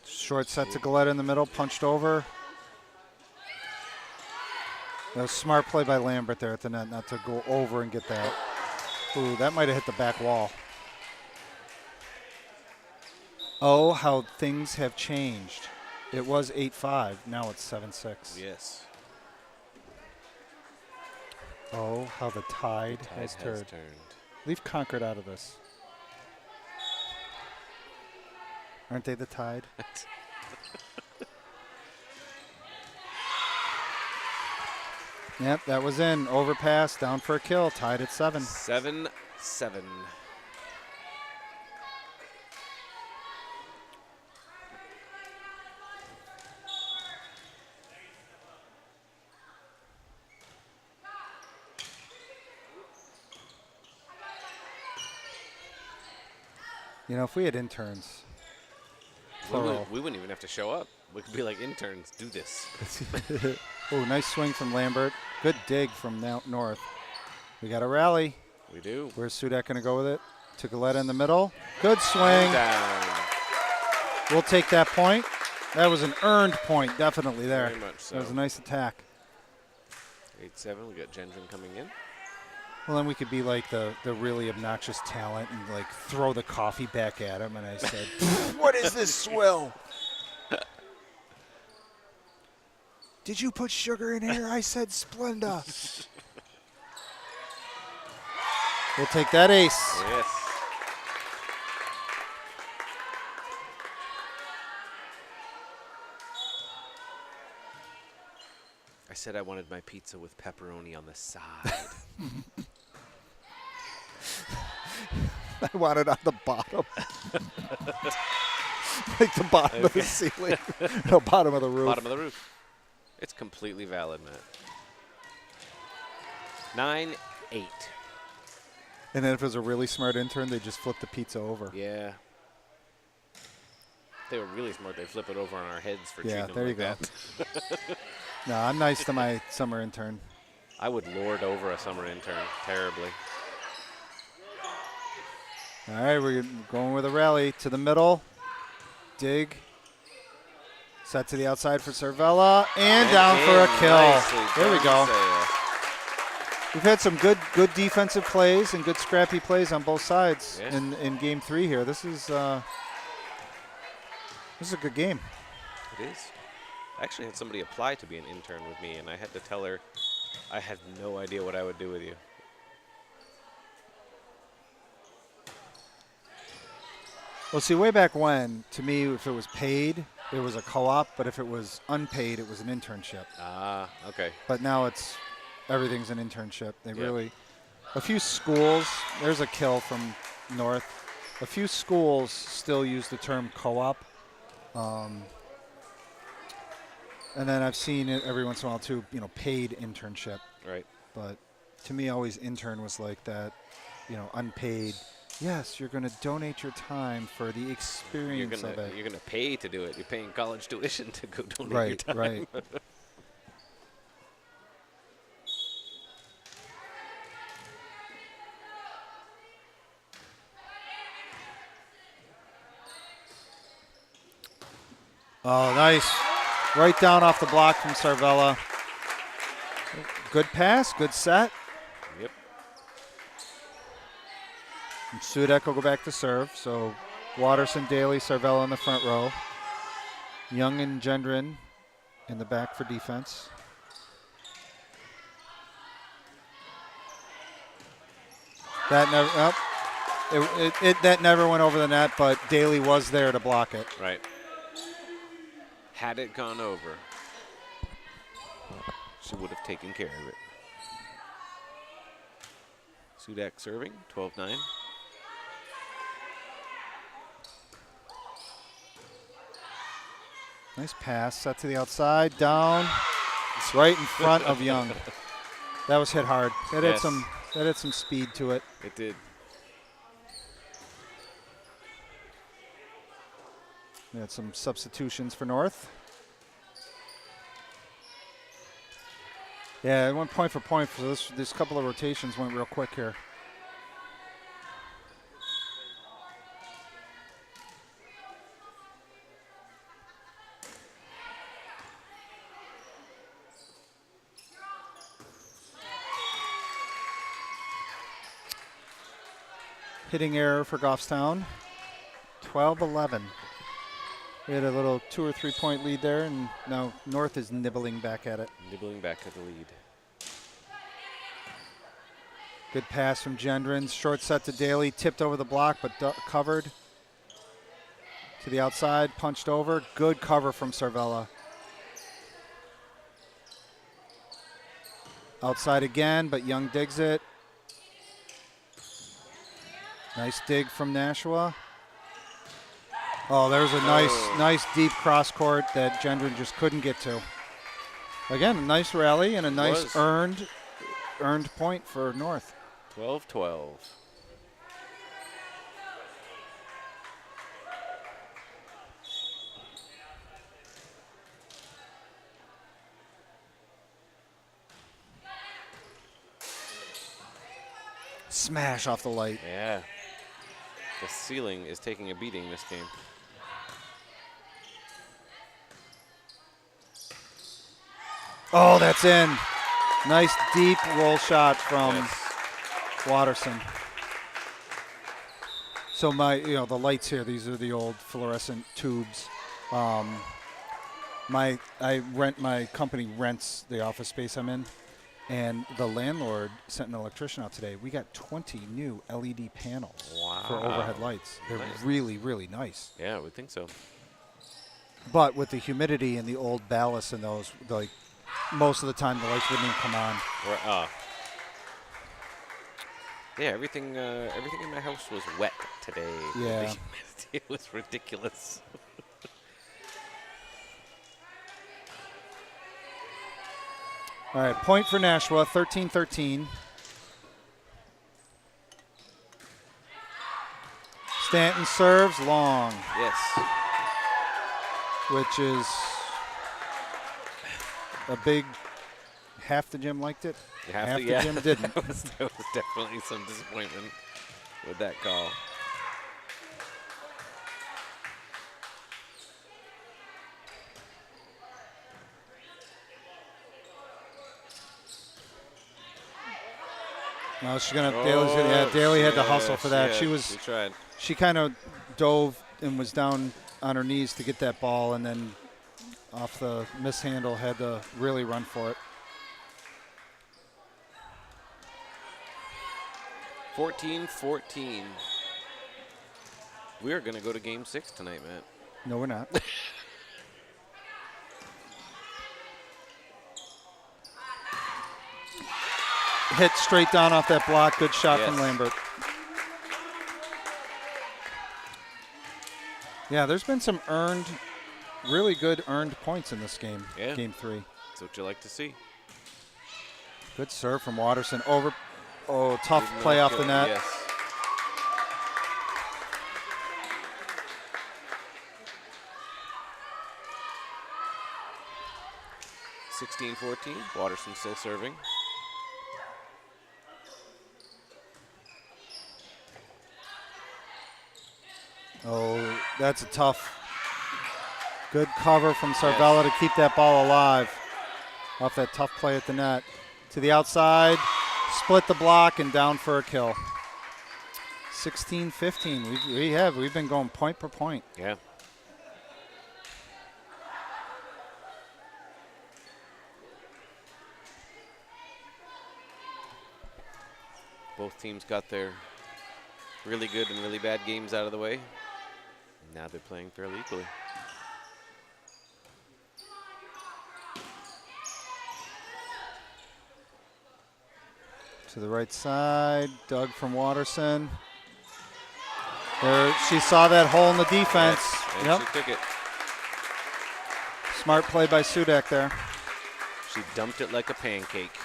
Short set to Galetta in the middle, punched over. That was smart play by Lambert there at the net, not to go over and get that. Ooh, that might have hit the back wall. Oh, how things have changed. It was 8-5, now it's 7-6. Yes. Oh, how the tide, has turned. Leave Concord out of this. Aren't they the Tide? Yep, that was in. Overpass, down for a kill, tied at 7. 7-7. You know, if we had interns, plural. We wouldn't even have to show up. We could be like, interns, do this. Oh, nice swing from Lambert. Good dig from north. We got a rally. We do. Where's Sudak going to go with it? To Galetta in the middle. Good swing. Down. We'll take that point. That was an earned point, definitely there. Very much so. That was a nice attack. 8-7. We got Gendron coming in. Well, then we could be like the really obnoxious talent and like throw the coffee back at him. And I said, "What is this swill? Did you put sugar in here?" I said, "Splenda." We'll take that ace. Yes. I said I wanted my pizza with pepperoni on the side. I want it on the bottom. Like the bottom of the ceiling. No, bottom of the roof. Bottom of the roof. It's completely valid, Matt. 9-8. And then if it was a really smart intern, they just flip the pizza over. Yeah. If they were really smart, they'd flip it over on our heads for Yeah, treating there you them go. like that. No, I'm nice to my summer intern. I would lord over a summer intern terribly. All right, we're going with a rally to the middle. Dig. Set to the outside for Cervella. And down for a kill. Nicely There we done, go. Saya. We've had some good defensive plays and good scrappy plays on both sides Yes. in Game 3 here. This is a good game. It is. I actually had somebody apply to be an intern with me, and I had to tell her I had no idea what I would do with you. Well, see, way back when, to me, if it was paid, it was a co-op, but if it was unpaid, it was an internship. Ah, okay. But now everything's an internship. They Yeah. really, a few schools, there's a kill from North. A few schools still use the term co-op. And then I've seen it every once in a while too, paid internship. Right. But to me, always intern was like that, unpaid. Yes, you're going to donate your time for the experience of it. You're gonna pay to do it. You're paying college tuition to go donate your time. Right. Oh, nice. Right down off the block from Cervella. Good pass, good set. Yep. And Sudak will go back to serve. So Watterson, Daly, Cervella in the front row. Young and Gendron in the back for defense. That never went over the net, but Daly was there to block it. Right. Had it gone over, she would have taken care of it. Sudak serving, 12-9. Nice pass, set to the outside, down. It's right in front of Young. That was hit hard. That Yes. had some speed to it. It did. We had some substitutions for North. Yeah, it went point for point. For this couple of rotations went real quick here. Hitting error for Goffstown. 12-11. We had a little 2 or 3 point lead there, and now North is nibbling back at it. Nibbling back at the lead. Good pass from Gendrons. Short set to Daly. Tipped over the block, but covered. To the outside, punched over. Good cover from Cervella. Outside again, but Young digs it. Nice dig from Nashua. Oh, there's a nice deep cross court that Gendron just couldn't get to. Again, a nice rally and a nice earned point for North. 12-12. Smash off the light. Yeah. The ceiling is taking a beating this game. Oh, that's in. Nice deep roll shot from Watterson. So the lights here, these are the old fluorescent tubes. My company rents the office space I'm in, and the landlord sent an electrician out today. We got 20 new LED panels for overhead lights. They're really, really nice. Yeah, I would think so. But with the humidity and the old ballast in those, like most of the time the lights wouldn't even come on. Yeah, everything in my house was wet today. Yeah. The humidity, it was ridiculous. All right, point for Nashua, 13-13. Stanton serves long. Yes. Which is a big, half the gym liked it. Half the gym didn't. There was definitely some disappointment with that call. No, she's gonna. Daly had to hustle for that. She tried. She kind of dove and was down on her knees to get that ball, and then off the mishandle had to really run for it. 14-14. We are going to go to Game 6 tonight, Matt. No, we're not. Hit straight down off that block. Good shot from Lambert. Yeah, there's been some really good earned points in this game, Game 3. That's what you like to see. Good serve from Watterson. Tough play off the net. Yes. (16-14). Watterson still serving. Oh, that's a tough. Good cover from Cervella to keep that ball alive off that tough play at the net. To the outside, split the block and down for a kill. 16-15. We've been going point per point. Yeah. Both teams got their really good and really bad games out of the way. Now they're playing fairly equally. To the right side, Doug from Watterson. There, she saw that hole in the defense. Yes, and she took it. Smart play by Sudek there. She dumped it like a pancake.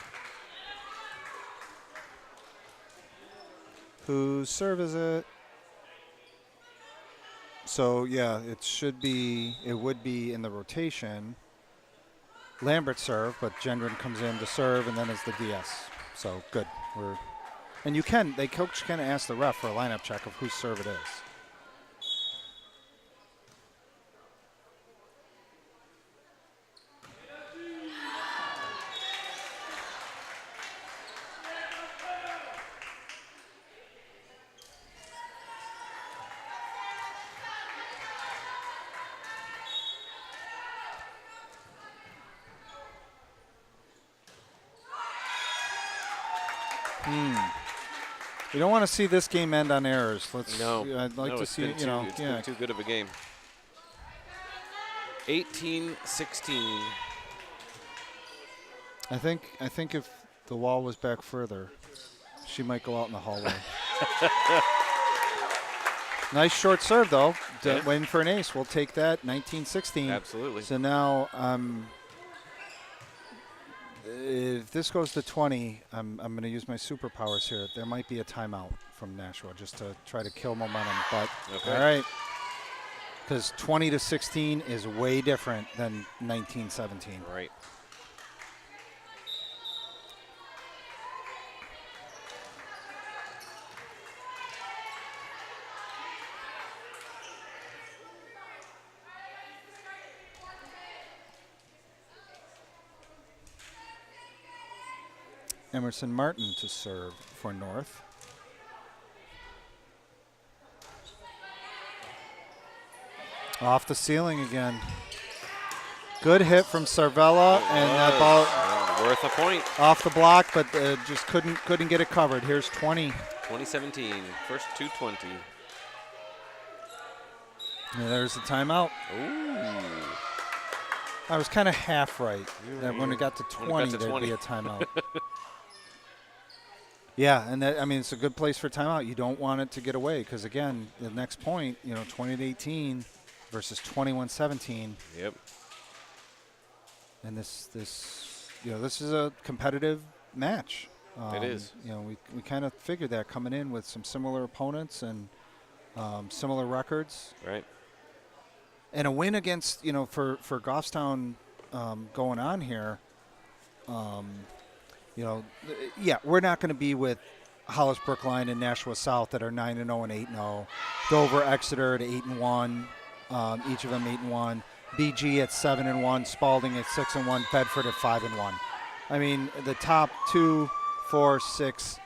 Whose serve is it? So yeah, it would be in the rotation. Lambert serve, but Gendron comes in to serve and then is the DS. So good. And coach can ask the ref for a lineup check of whose serve it is. You don't want to see this game end on errors. I'd like to see, it's been too good of a game. 18-16. I think if the wall was back further, she might go out in the hallway. Nice short serve, though. Waiting for an ace. We'll take that. 19-16. Absolutely. So now, if this goes to 20, I'm going to use my superpowers here. There might be a timeout from Nashua just to try to kill momentum. But okay. All right, because 20-16 is way different than 19-17. Right. Emerson Martin to serve for North. Off the ceiling again. Good hit from Cervella, and that ball worth a point. Off the block, but just couldn't get it covered. Here's 20. 2017, first 220. And there's the timeout. Ooh. I was kind of half right. That when it got to 20, to there'd 20. be a timeout. Yeah, and it's a good place for timeout. You don't want it to get away because, again, the next point, 20-18 versus 21-17. Yep. And this is a competitive match. It is. We kind of figured that coming in with some similar opponents and similar records. Right. And a win against, for Goffstown going on here, we're not going to be with Hollis Brookline and Nashua South that are 9-0 and 8-0. Dover, Exeter at 8-1, each of them 8-1. BG at 7-1, Spalding at 6-1, Bedford at 5-1. I mean, the top 2, 4, 6,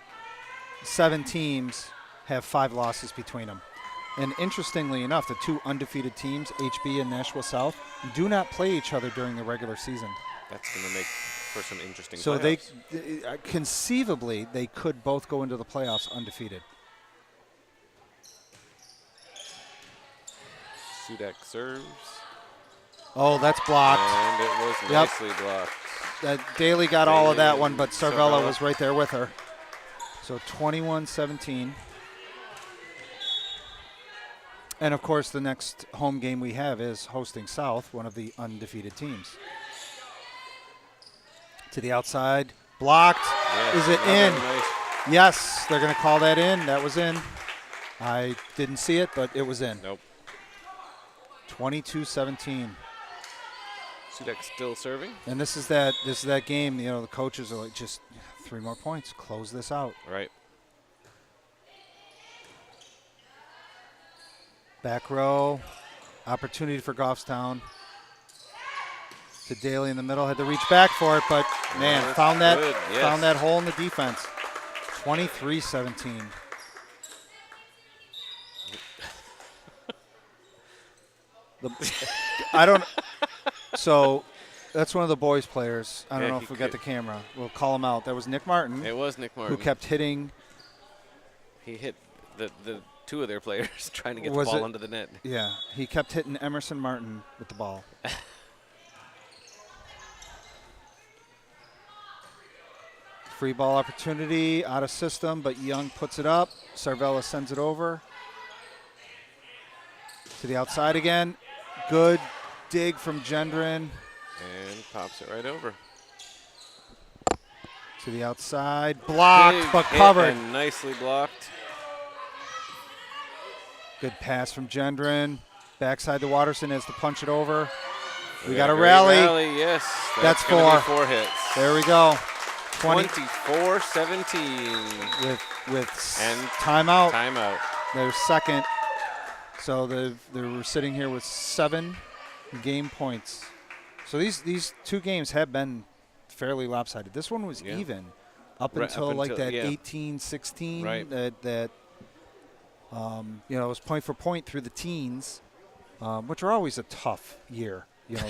7 teams have 5 losses between them. And interestingly enough, the 2 undefeated teams, HB and Nashua South, do not play each other during the regular season. That's going to make for some interesting so playoffs. they conceivably they could both go into the playoffs undefeated. Sudak serves. Oh, that's blocked. And it was nicely blocked. Daly got all of that one, but Cervella was right there with her. So 21-17. And, of course, the next home game we have is hosting South, one of the undefeated teams. To the outside. Blocked. Yes, is it in? Nice. Yes, they're going to call that in. That was in. I didn't see it, but it was in. Nope. 22-17. Sudak still serving. And this is that game, the coaches are like, just 3 more points. Close this out. Right. Back row. Opportunity for Goffstown. To Daly in the middle. Had to reach back for it, but, man, found that hole in the defense. 23-17. So that's one of the boys' players. I don't know if we got the camera. We'll call him out. That was Nick Martin. It was Nick Martin. Who kept hitting. He hit the 2 of their players trying to get the ball under the net. Yeah, he kept hitting Emerson Martin with the ball. Free ball opportunity, out of system, but Young puts it up. Cervella sends it over. To the outside again. Good dig from Gendron. And pops it right over. To the outside. Blocked, Big but covered. And nicely blocked. Good pass from Gendron. Backside to Watterson has to punch it over. We got a rally. Yes. That's gonna four. Be 4 hits. There we go. 24-17. With and timeout. Timeout. Their second. So they were sitting here with 7 game points. So these 2 games have been fairly lopsided. This one was even up until like that 18-16. Right. That it was point for point through the teens, which are always a tough year.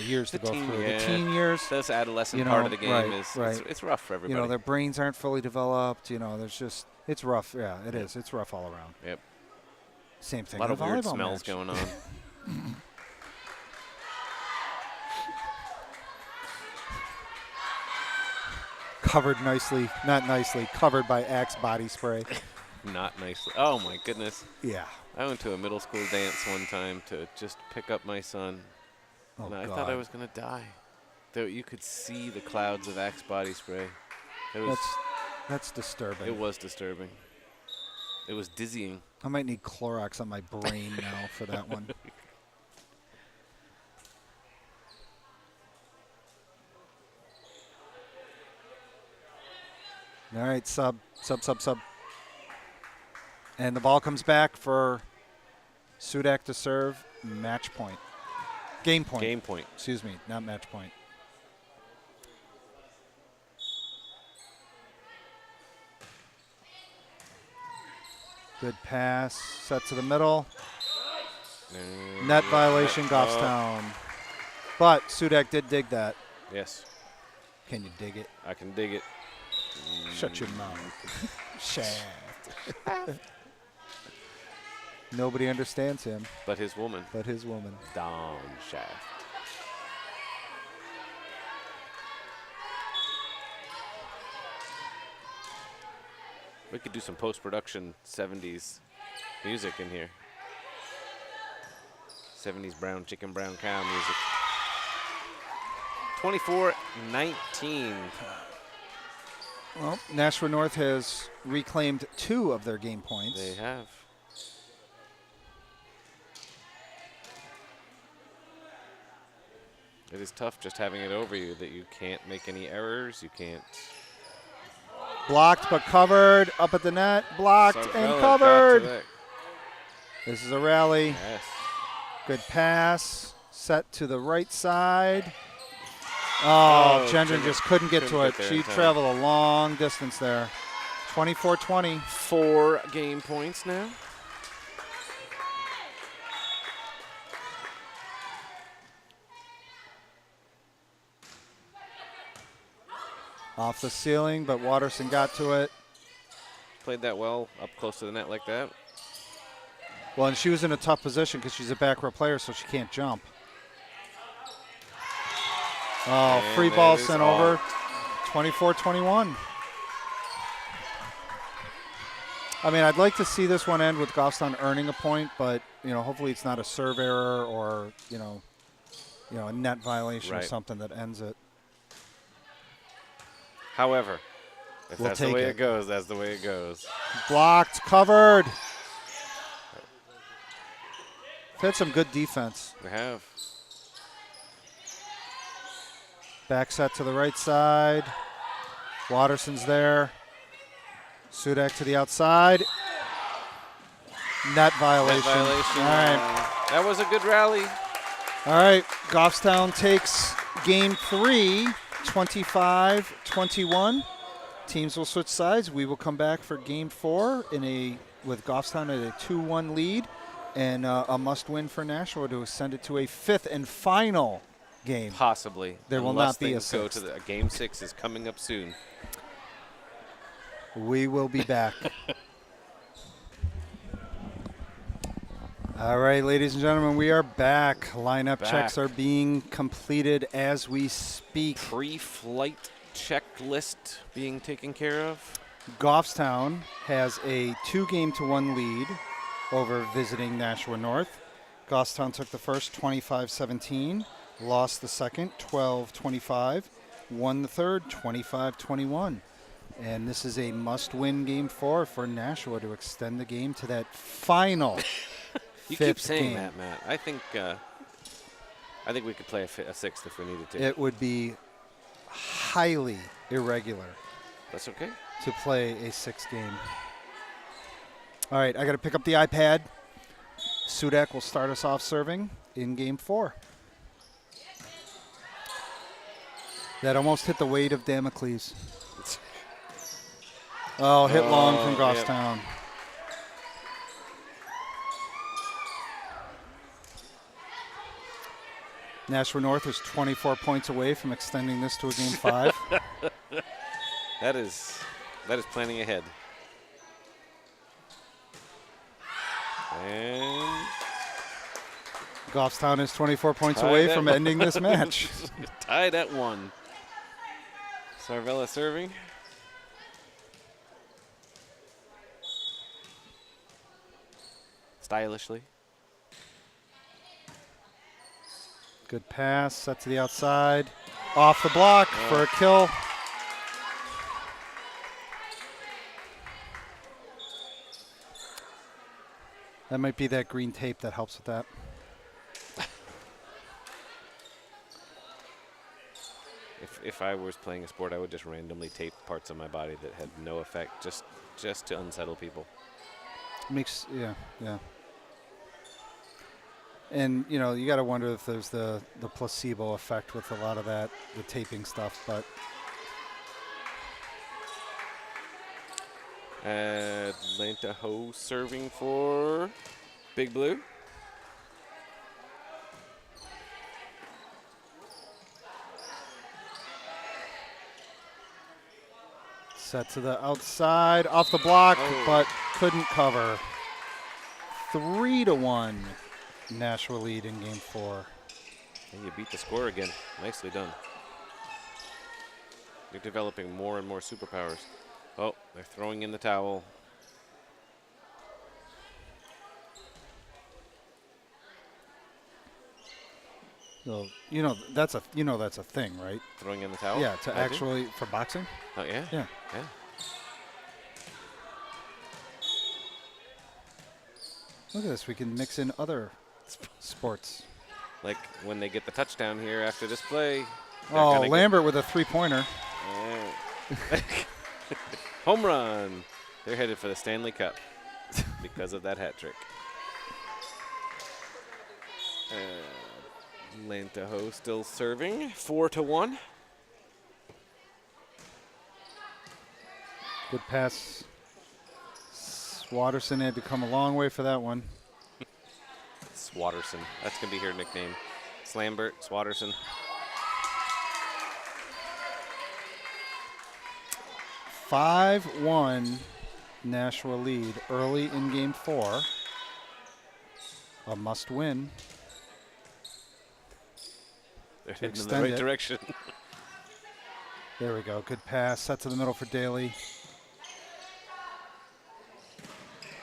Years to go through. The teen years. This adolescent part of the game is it's rough for everybody. Their brains aren't fully developed. It's rough. Yeah, it is. It's rough all around. Yep. Same thing. A lot of weird volleyball smells match. going on. Covered nicely, not nicely, covered by Axe body spray. Not nicely. Oh my goodness. Yeah. I went to a middle school dance one time to just pick up my son. And I thought I was going to die. You could see the clouds of Axe body spray. That's disturbing. It was disturbing. It was dizzying. I might need Clorox on my brain now for that one. All right, sub. And the ball comes back for Sudak to serve. Match point. Game point. Game point. Excuse me, not match point. Good pass. Set to the middle. Net violation, Goffstown. But Sudak did dig that. Yes. Can you dig it? I can dig it. Shut your mouth. Shaft. Nobody understands him. But his woman. Down shaft. We could do some post-production 70s music in here. 70s brown chicken, brown cow music. 24-19. Well, Nashua North has reclaimed 2 of their game points. They have. It is tough just having it over you that you can't make any errors. You can't. Blocked but covered. Up at the net. Blocked and covered. This is a rally. Yes. Good pass. Set to the right side. Oh, Gendron just couldn't get to it. She traveled a long distance there. 24-20. 4 game points now. Off the ceiling, but Watterson got to it. Played that well up close to the net like that. Well, and she was in a tough position because she's a back row player, so she can't jump. Oh, And free ball sent over. 24-21. I mean, I'd like to see this one end with Goffstown earning a point, but hopefully it's not a serve error or a net violation or something that ends it. However, if We'll that's the take way it. it goes, that's the way it goes. Blocked, covered. Had some good defense. We have. Back set to the right side. Watterson's there. Sudak to the outside. Net violation. Net violation. All right. That was a good rally. All right. Goffstown takes game 3, 25-21. Teams will switch sides. We will come back for game 4 with Goffstown at a 2-1 lead and a must-win for Nashua to send it to a 5th and final game. Possibly. There will not be a Unless things go 6th. to the game 6 is coming up soon. We will be back. All right, ladies and gentlemen, we are back. Lineup checks are being completed as we speak. Pre-flight checklist being taken care of. Goffstown has a 2-1 lead over visiting Nashua North. Goffstown took the first 25-17, lost the second 12-25, won the third 25-21. And this is a must-win game 4 for Nashua to extend the game to that final You fifth keep saying game. that, Matt. I think I think we could play a sixth if we needed to. It would be highly irregular That's okay. to play a sixth game. All right, I got to pick up the iPad. Sudak will start us off serving in game 4. That almost hit the weight of Damocles. Oh, hit long from Goffstown. Yep. Nashua North is 24 points away from extending this to a game 5. That is planning ahead. And Goffstown is 24 points away from ending this match. Tied at 1. Sarvella serving. Stylishly. Good pass, set to the outside. Off the block for a kill. That might be that green tape that helps with that. If I was playing a sport, I would just randomly tape parts of my body that had no effect, just to unsettle people. Yeah. And, you know, you got to wonder if there's the placebo effect with a lot of that, the taping stuff. But Atlanta Ho serving for Big Blue. set to the outside, off the block, but couldn't cover. 3-1 Nashua lead in game 4. And you beat the score again. Nicely done. You're developing more and more superpowers. Oh, they're throwing in the towel. So that's a thing, right? Throwing in the towel? Yeah, for boxing. Oh yeah. Yeah. Yeah. Look at this. We can mix in other sports. Like when they get the touchdown here after this play. Oh, Lambert with a 3-pointer. Home run. They're headed for the Stanley Cup because of that hat trick. Lantaho still serving. 4-1. Good pass. Swatterson had to come a long way for that one. Swatterson. That's going to be her nickname. Slambert, Swatterson. 5-1 Nashua lead early in game 4. A must win. They're heading in the right direction. There we go. Good pass. Set to the middle for Daly.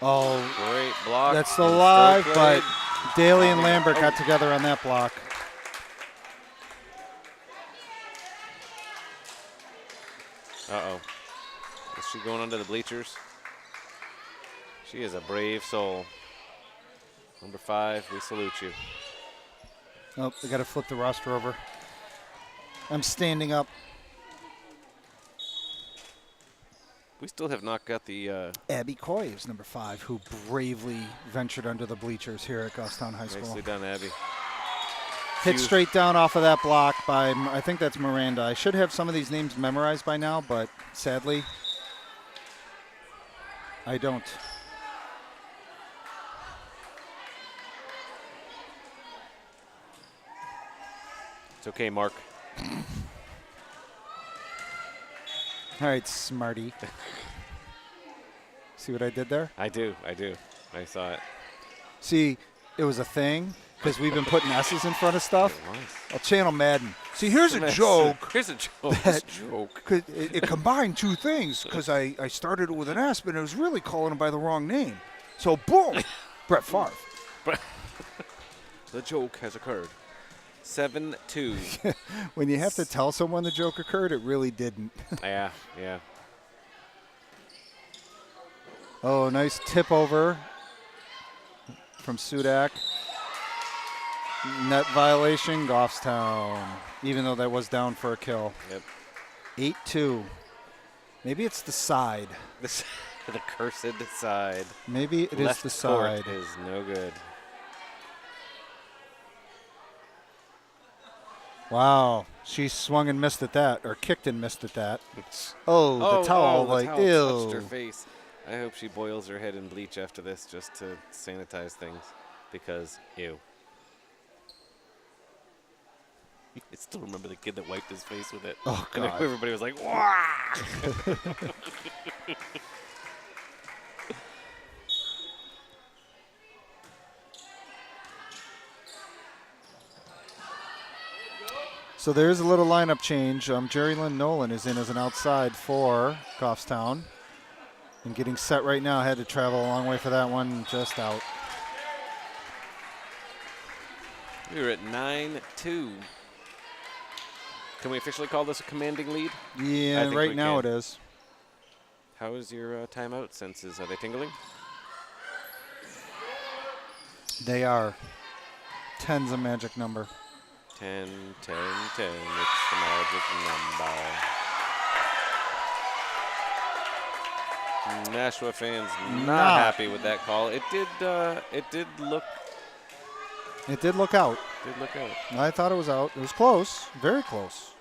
Oh, great block. That's the live, but Daly and Lambert got together on that block. Uh-oh. Is she going under the bleachers? She is a brave soul. Number 5, we salute you. Oh, they got to flip the roster over. I'm standing up. We still have not got the... Abby Coy is number 5, who bravely ventured under the bleachers here at Goffstown High School. Nicely done, Abby. Hit straight down off of that block by, I think that's Miranda. I should have some of these names memorized by now, but sadly, I don't. It's okay, Mark. All right, smarty. See what I did there? I do. I saw it. See, it was a thing because we've been putting S's in front of stuff. It was. I'll channel Madden. See, here's a joke. Here's a joke. It combined two things because I started it with an S, but it was really calling him by the wrong name. So, boom, Brett Favre. The joke has occurred. 7-2. When you have to tell someone the joke occurred, it really didn't. Yeah. Oh, nice tip over from Sudak. Net violation, Goffstown. Even though that was down for a kill. Yep. 8-2. Maybe it's the side. The cursed side. Maybe it Left is the side. court is no good. Wow. She swung and missed at that, or kicked and missed at that. Oh, the towel, the like, towel touched her ew. face. I hope she boils her head in bleach after this just to sanitize things, because ew. I still remember the kid that wiped his face with it. Oh, And God. everybody was like, "Wah!" So there's a little lineup change. Jerry Lynn Nolan is in as an outside for Goffstown. And getting set right now. Had to travel a long way for that one. Just out. We were at 9-2. Can we officially call this a commanding lead? I Yeah, think right we now can. it is. How is your timeout senses? Are they tingling? They are. 10's a magic number. 10, 10, 10. It's the magic number. Nashua fans not happy with that call. It did look It did look out. out. I thought it was out. It was close. Very close.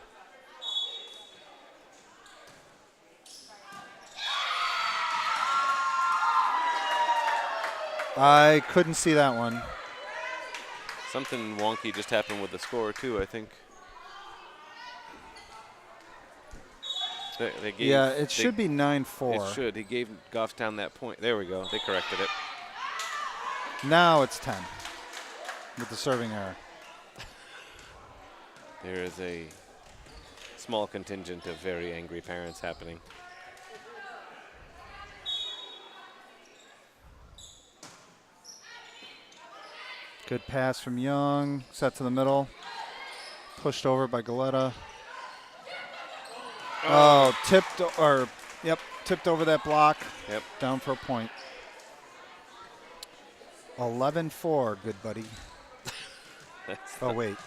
I couldn't see that one. Something wonky just happened with the score too, I think. They gave, Yeah, it should be 9-4. It should. He gave Goffstown that point. There we go. They corrected it. Now it's 10 with the serving error. There is a small contingent of very angry parents happening. Good pass from Young. Set to the middle. Pushed over by Galetta. Oh, tipped over that block. Yep. Down for a point. 11-4, good buddy. Oh, wait.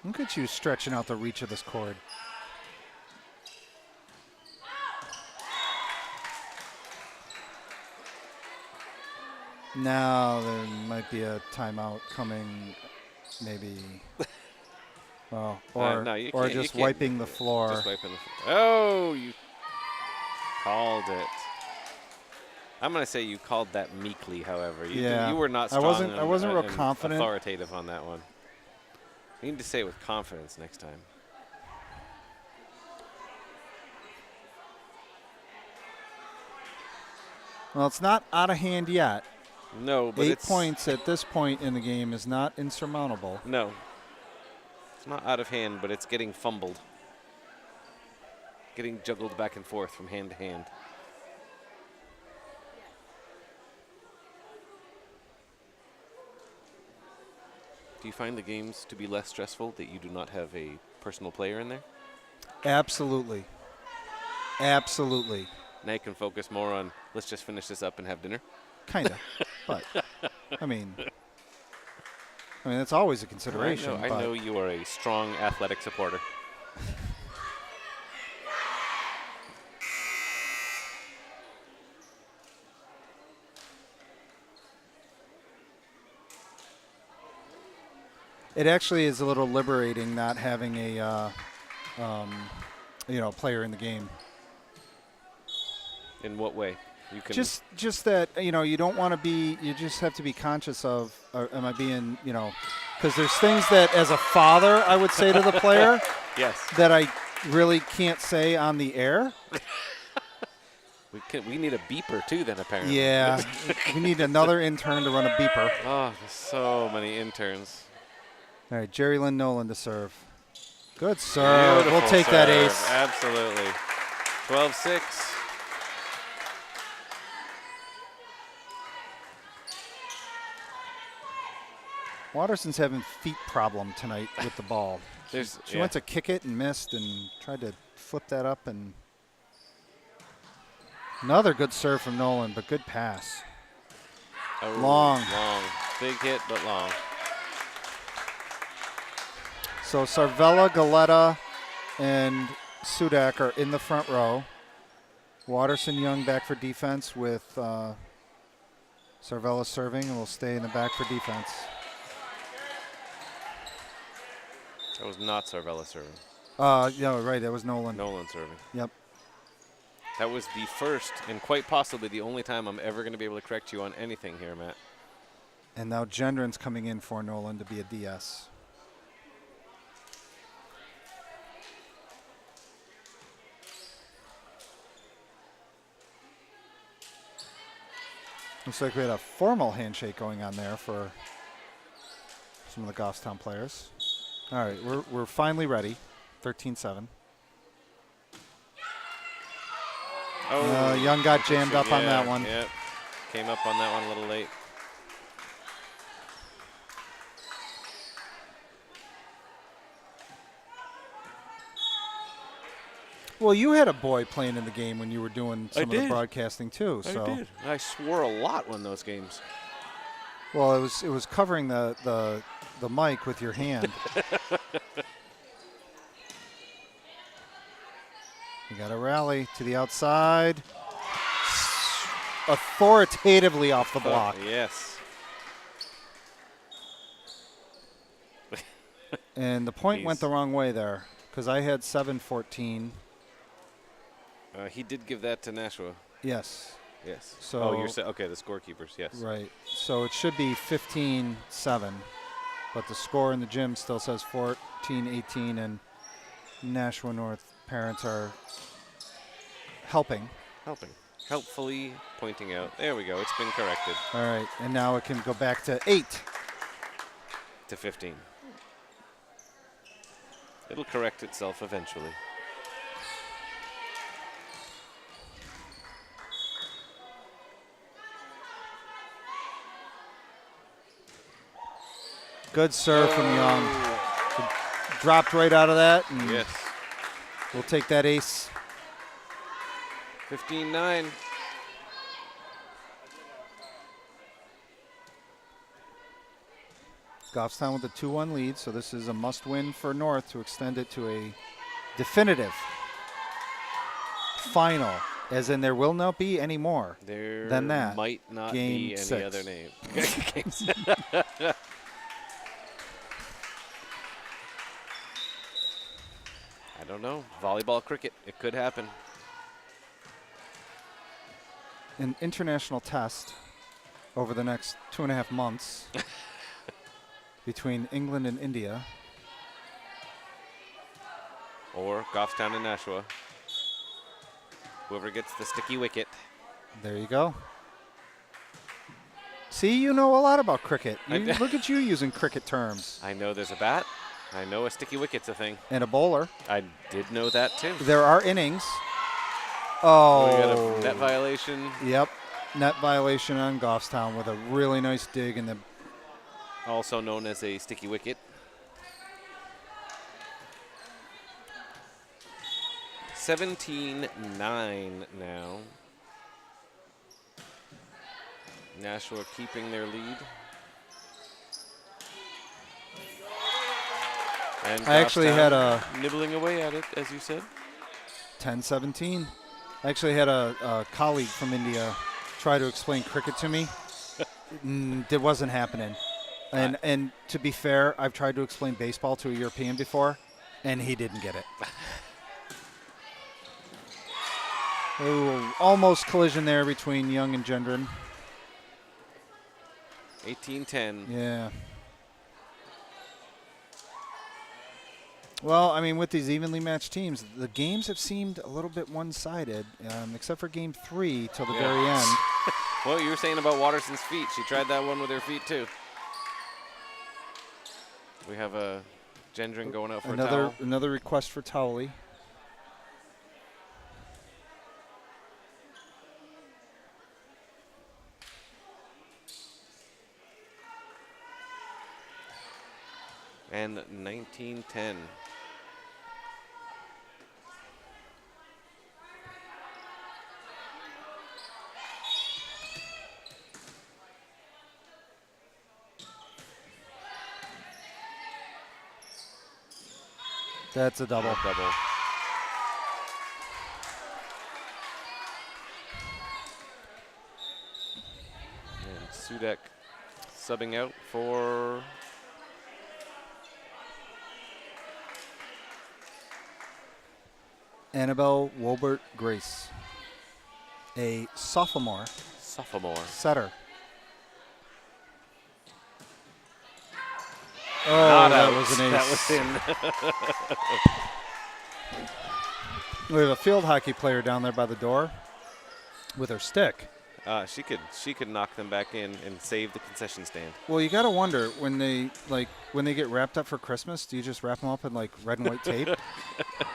Look at you stretching out the reach of this cord. Now there might be a timeout coming, maybe. Well, or no, you or can't- you just can't- wiping the floor. Just wiping the floor. Oh, you called it. I'm going to say you called that meekly, however. You were not strong I wasn't real and confident. authoritative on that one. You need to say it with confidence next time. Well, it's not out of hand yet. No, but 8 points at this point in the game is not insurmountable. No. It's not out of hand, but it's getting fumbled. Getting juggled back and forth from hand to hand. Do you find the games to be less stressful that you do not have a personal player in there? Absolutely. Absolutely. Now you can focus more on, let's just finish this up and have dinner? Kind of. But, I mean, that's always a consideration. I know you are a strong athletic supporter. It actually is a little liberating not having a, player in the game. In what way? You can Just that, you don't want to be, you just have to be conscious of, am I being, because there's things that as a father I would say to the player yes. that I really can't say on the air. We need a beeper too then apparently. Yeah, we need another intern to run a beeper. Oh, there's so many interns. All right, Jerry Lynn Nolan to serve. Good serve. Beautiful We'll take that serve. ace. Absolutely. 12-6. Watterson's having feet problem tonight with the ball. She went to kick it and missed and tried to flip that up and Another good serve from Nolan, but good pass. Oh, Long. Big hit, but long. So Sarvella, Galetta, and Sudak are in the front row. Watterson Young back for defense with Sarvella serving, and will stay in the back for defense. That was not Sarvella serving. Yeah, right. That was Nolan. Nolan serving. Yep. That was the first and quite possibly the only time I'm ever going to be able to correct you on anything here, Matt. And now Gendron's coming in for Nolan to be a DS. Looks like we had a formal handshake going on there for some of the Goffstown players. All right, we're finally ready. 13-7. Oh, Young got jammed up on that one. Yep. Came up on that one a little late. Well, you had a boy playing in the game when you were doing some of the broadcasting too. So. I did. I swore a lot when those games. Well, it was covering the mic with your hand. You got to rally to the outside. Authoritatively off the block. Yes. And the point went the wrong way there because I had 7-14. He did give that to Nashua. Yes. Yes. So you're okay, the scorekeepers, yes. Right. So it should be 15-7, but the score in the gym still says 14-18, and Nashua North parents are helping. Helpfully pointing out. There we go. It's been corrected. All right, and now it can go back to 8. To 15. It'll correct itself eventually. Good serve from Young. Dropped right out of that. And yes. We'll take that ace. 15-9. Goffstown with a 2-1 lead, so this is a must-win for North to extend it to a definitive final, as in there will not be any more than that. There might not Game be any 6. other name. I don't know. Volleyball, cricket, it could happen. An international test over the next 2.5 months between England and India. Or Goffstown and Nashua. Whoever gets the sticky wicket. There you go. See, you know a lot about cricket. Look at you using cricket terms. I know there's a bat. I know a sticky wicket's a thing. And a bowler. I did know that too. There are innings. Oh. We got a net violation. Yep. Net violation on Goffstown with a really nice dig in the. Also known as a sticky wicket. 17-9 now. Nashua keeping their lead. And I actually had a nibbling away at it, as you said. 10-17. I actually had a colleague from India try to explain cricket to me. It wasn't happening. And to be fair, I've tried to explain baseball to a European before, and he didn't get it. Ooh, almost collision there between Young and Gendron. 18-10. Yeah. Well, I mean, with these evenly matched teams, the games have seemed a little bit one-sided, except for Game 3 till the very end. Well, you were saying about Watterson's feet. She tried that one with her feet, too. We have a Gendron going out for a towel. Another request for Towley. And 19-10. That's a double. Double. And Sudek subbing out for Annabelle Wolbert Grace, a sophomore setter. Oh, Not that out. was an ace. That was in. We have a field hockey player down there by the door with her stick. She could knock them back in and save the concession stand. Well, you got to wonder when they get wrapped up for Christmas, do you just wrap them up in like red and white tape?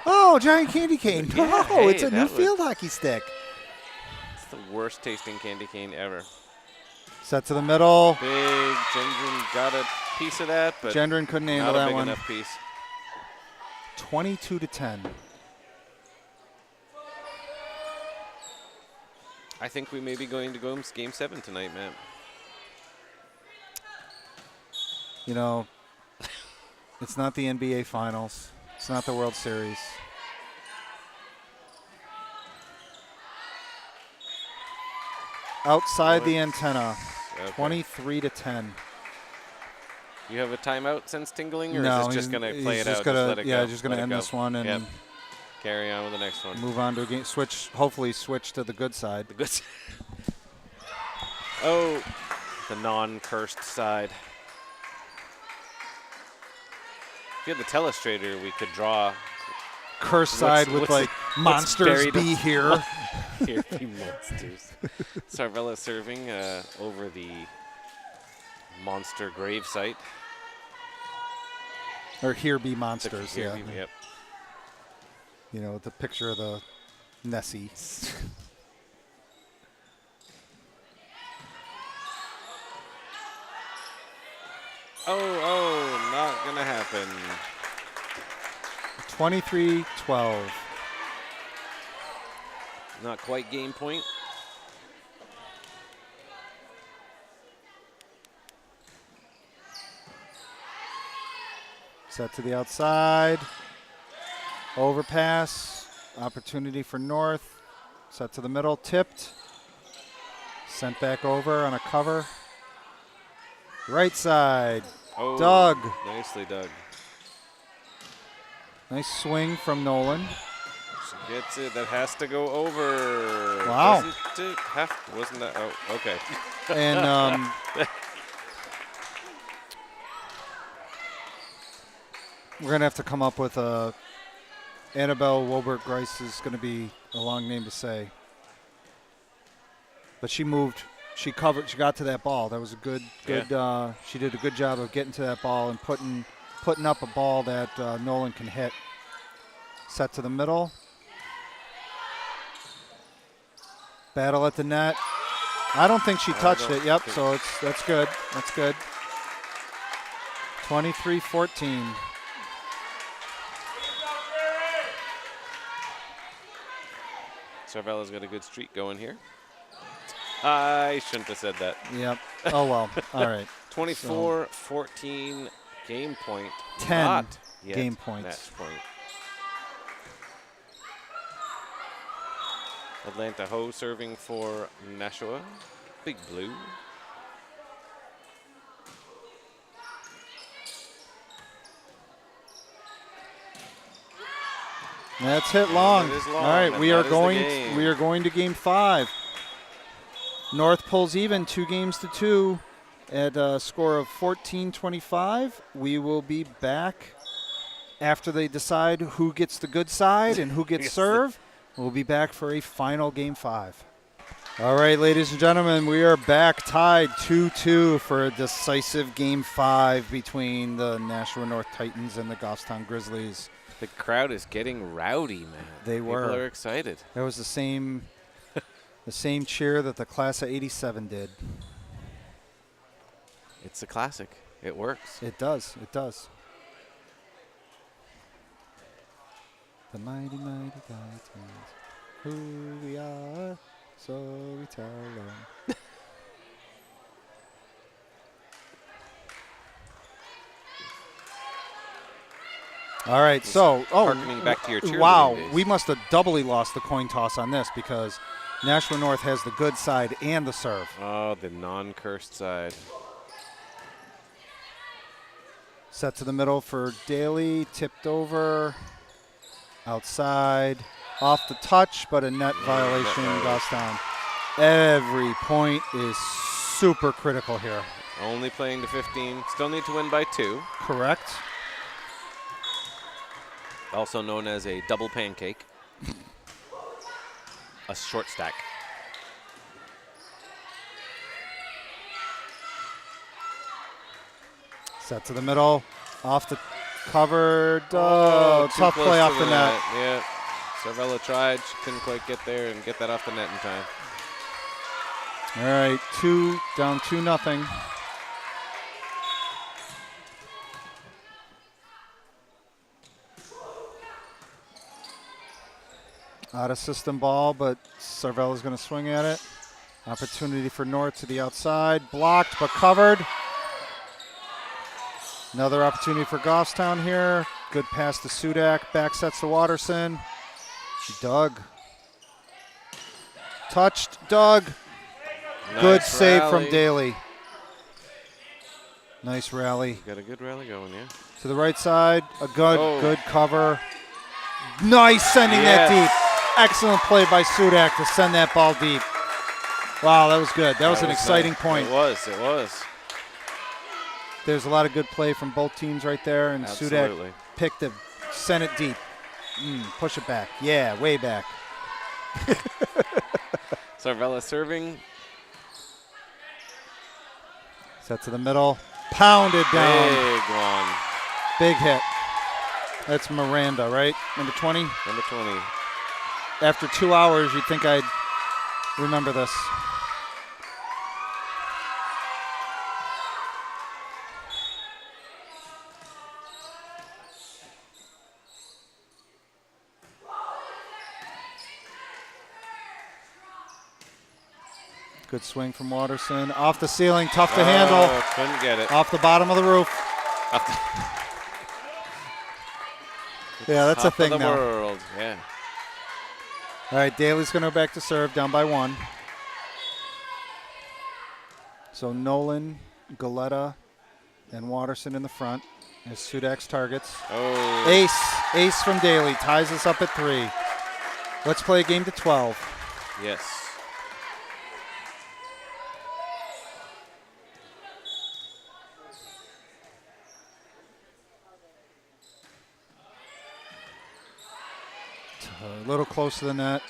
Oh, giant candy cane. Yeah, No, hey, it's a new that field hockey stick. It's the worst tasting candy cane ever. Set to the middle. Big Gendron got a piece of that, but Gendron couldn't handle not a that big one. enough piece. 22-10. I think we may be going to go Game 7 tonight, Matt. You know, it's not the NBA Finals. It's not the World Series. Outside the antenna, Okay. 23-10. You have a timeout since tingling, or No, is this just going to play he's it just out? gonna- Just let it yeah, go. just going to Let it end go. this one and Yep. Carry on with the next one. move on to a game. Hopefully switch to the good side. The good. Oh, the non-cursed side. If you had the telestrator, we could draw. Curse side with what's like what's monsters buried be here. Here be monsters. Sarvella serving over the monster grave site. Or here be monsters, Here yeah. be- Yep. You know, the picture of the Nessie. Oh, not gonna happen. 23-12. Not quite game point. Set to the outside. Overpass. Opportunity for North. Set to the middle. Tipped. Sent back over on a cover. Right side. Oh, Doug. Nicely dug. Nice swing from Nolan. She gets it. That has to go over. Wow. Doesn't it have to, wasn't that? Oh, okay. And we're going to have to come up with a Annabelle Wolbert Grice is going to be a long name to say. But she moved. She covered. She got to that ball. That was a good. She did a good job of getting to that ball and putting up a ball that Nolan can hit. Set to the middle. Battle at the net. I don't think she touched it. Yep. So that's good. That's good. 23-14. Sarvella's got a good streak going here. I shouldn't have said that. Yep. Oh well. All right. 24-14 game point. 10 Not yet game points. match point. Atlanta Ho serving for Nashua. Big Blue. That's hit long. It is long, All right, and we are that is the going. game. We are going to Game 5. North pulls even 2-2 at a score of 14-25. We will be back after they decide who gets the good side and who gets Yes. served. We'll be back for a final Game 5. All right, ladies and gentlemen, we are back tied 2-2 for a decisive Game 5 between the Nashua North Titans and the Goffstown Grizzlies. The crowd is getting rowdy, man. They were. People are excited. That was the same cheer that the class of '87 did. It's a classic. It works. It does. It does. The mighty, mighty Titans, who we are, so we tell them. All right, so harkening back to your cheerleading wow, days. we must have doubly lost the coin toss on this because Nashua North has the good side and the serve. Oh, the non-cursed side. Set to the middle for Daly, tipped over, outside, off the touch, but a net violation, Goffstown. Every point is super critical here. Only playing to 15. Still need to win by 2. Correct. Also known as a double pancake. A short stack. Set to the middle, off the covered. Oh, too tough close play to off the net. Yeah. Cervella tried. She couldn't quite get there and get that off the net in time. All right, down 2-0. Out of system ball, but Cervella's going to swing at it. Opportunity for North to the outside. Blocked, but covered. Another opportunity for Goffstown here. Good pass to Sudak. Back sets to Watterson. Doug. Touched. Doug. Nice Good save rally. from Daly. Nice rally. Got a good rally going, yeah. To the right side. A good cover. Nice sending that deep. Excellent play by Sudak to send that ball deep. Wow, that was good. That was an exciting point. It was. There's a lot of good play from both teams right there, and Absolutely. Sudak picked it, sent it deep. Push it back. Yeah, way back. Cervella serving. Set to the middle. Pounded down. Big one. Big hit. That's Miranda, right? Number 20? Number 20. After 2 hours, you'd think I'd remember this. Good swing from Watterson. Off the ceiling, tough to handle. Couldn't get it. Off the bottom of the roof. Yeah, that's a Top thing of the now. world. Yeah. All right, Daly's going to go back to serve, down by 1. So Nolan, Galetta, and Watterson in the front as Sudak's targets. Oh. Ace from Daly ties us up at 3. Let's play a game to 12. Yes. A little close to the net.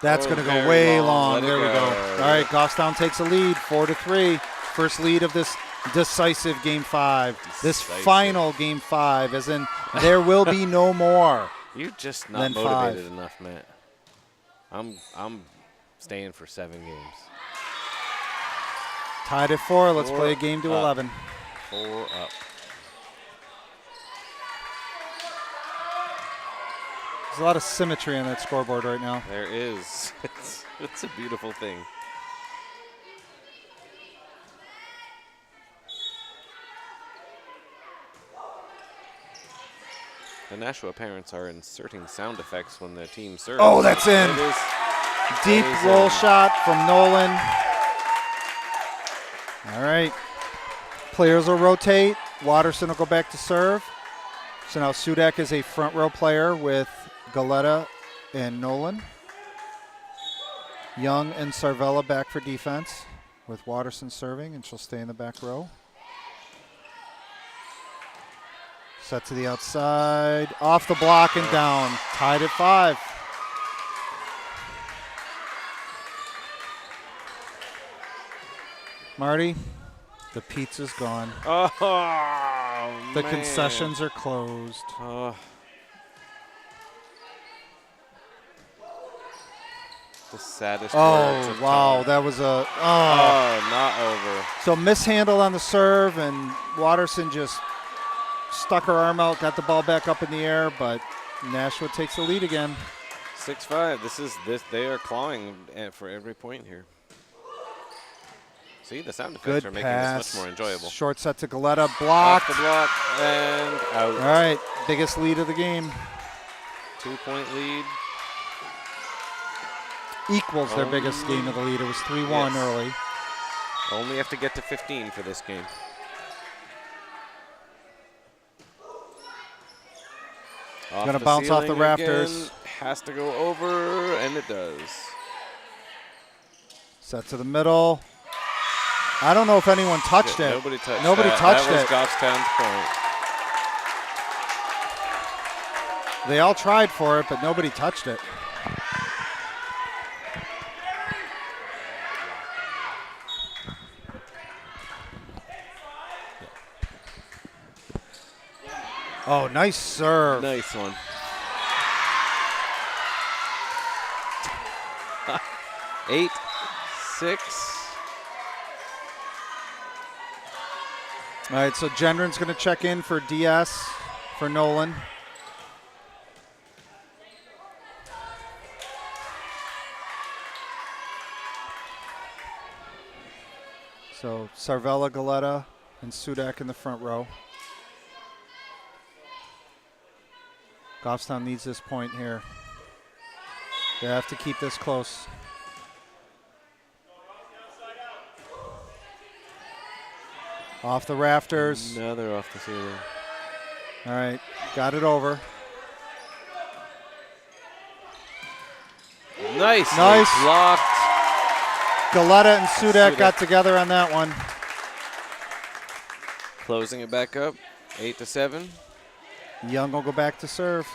That's going to go very way long. long. Let it There we go. go. All right, Goffstown takes a lead, 4-3. First lead of this decisive Game 5. This final Game 5, as in there will be no more. You're just not Then motivated 5. enough, Matt. I'm staying for 7 games. Tied at 4. Let's 4 play a game to up. 11. 4 up. There's a lot of symmetry on that scoreboard right now. There is. It's a beautiful thing. The Nashua parents are inserting sound effects when their team serves. Oh, that's in. It is. Deep That is roll in. shot from Nolan. All right. Players will rotate. Watterson will go back to serve. So now Sudak is a front row player with Galetta and Nolan. Young and Cervella back for defense with Watterson serving, and she'll stay in the back row. Set to the outside, off the block and down. Tied at 5. Marty, the pizza's gone. Oh, The man. concessions are closed. Oh. The saddest words Oh, of wow. time. That was a... Oh, not over. So mishandled on the serve, and Watterson just stuck her arm out, got the ball back up in the air, but Nashua takes the lead again. 6-5. They are clawing for every point here. See, the sound effects Good are making pass. this much more enjoyable. Short set to Galetta, Off blocked. the block and out. All right, Biggest lead of the game. 2-point lead. Equals their biggest game of the lead. It was 3-1 early. Only have to get to 15 for this game. Going to bounce off the rafters. Again. Has to go over, and it does. Set to the middle. I don't know if anyone touched it. Nobody touched Nobody that. touched that it. That was Goffstown's point. They all tried for it, but nobody touched it. Oh, nice serve. Nice one. Eight, 6. All right, so Gendron's going to check in for DS for Nolan. So Sarvella, Galetta, and Sudak in the front row. Goffstown needs this point here. They have to keep this close. Off the rafters. Now they're off the ceiling. All right, got it over. Nice. Blocked. Galetta and Sudak got together on that one. Closing it back up, 8-7. Young will go back to serve.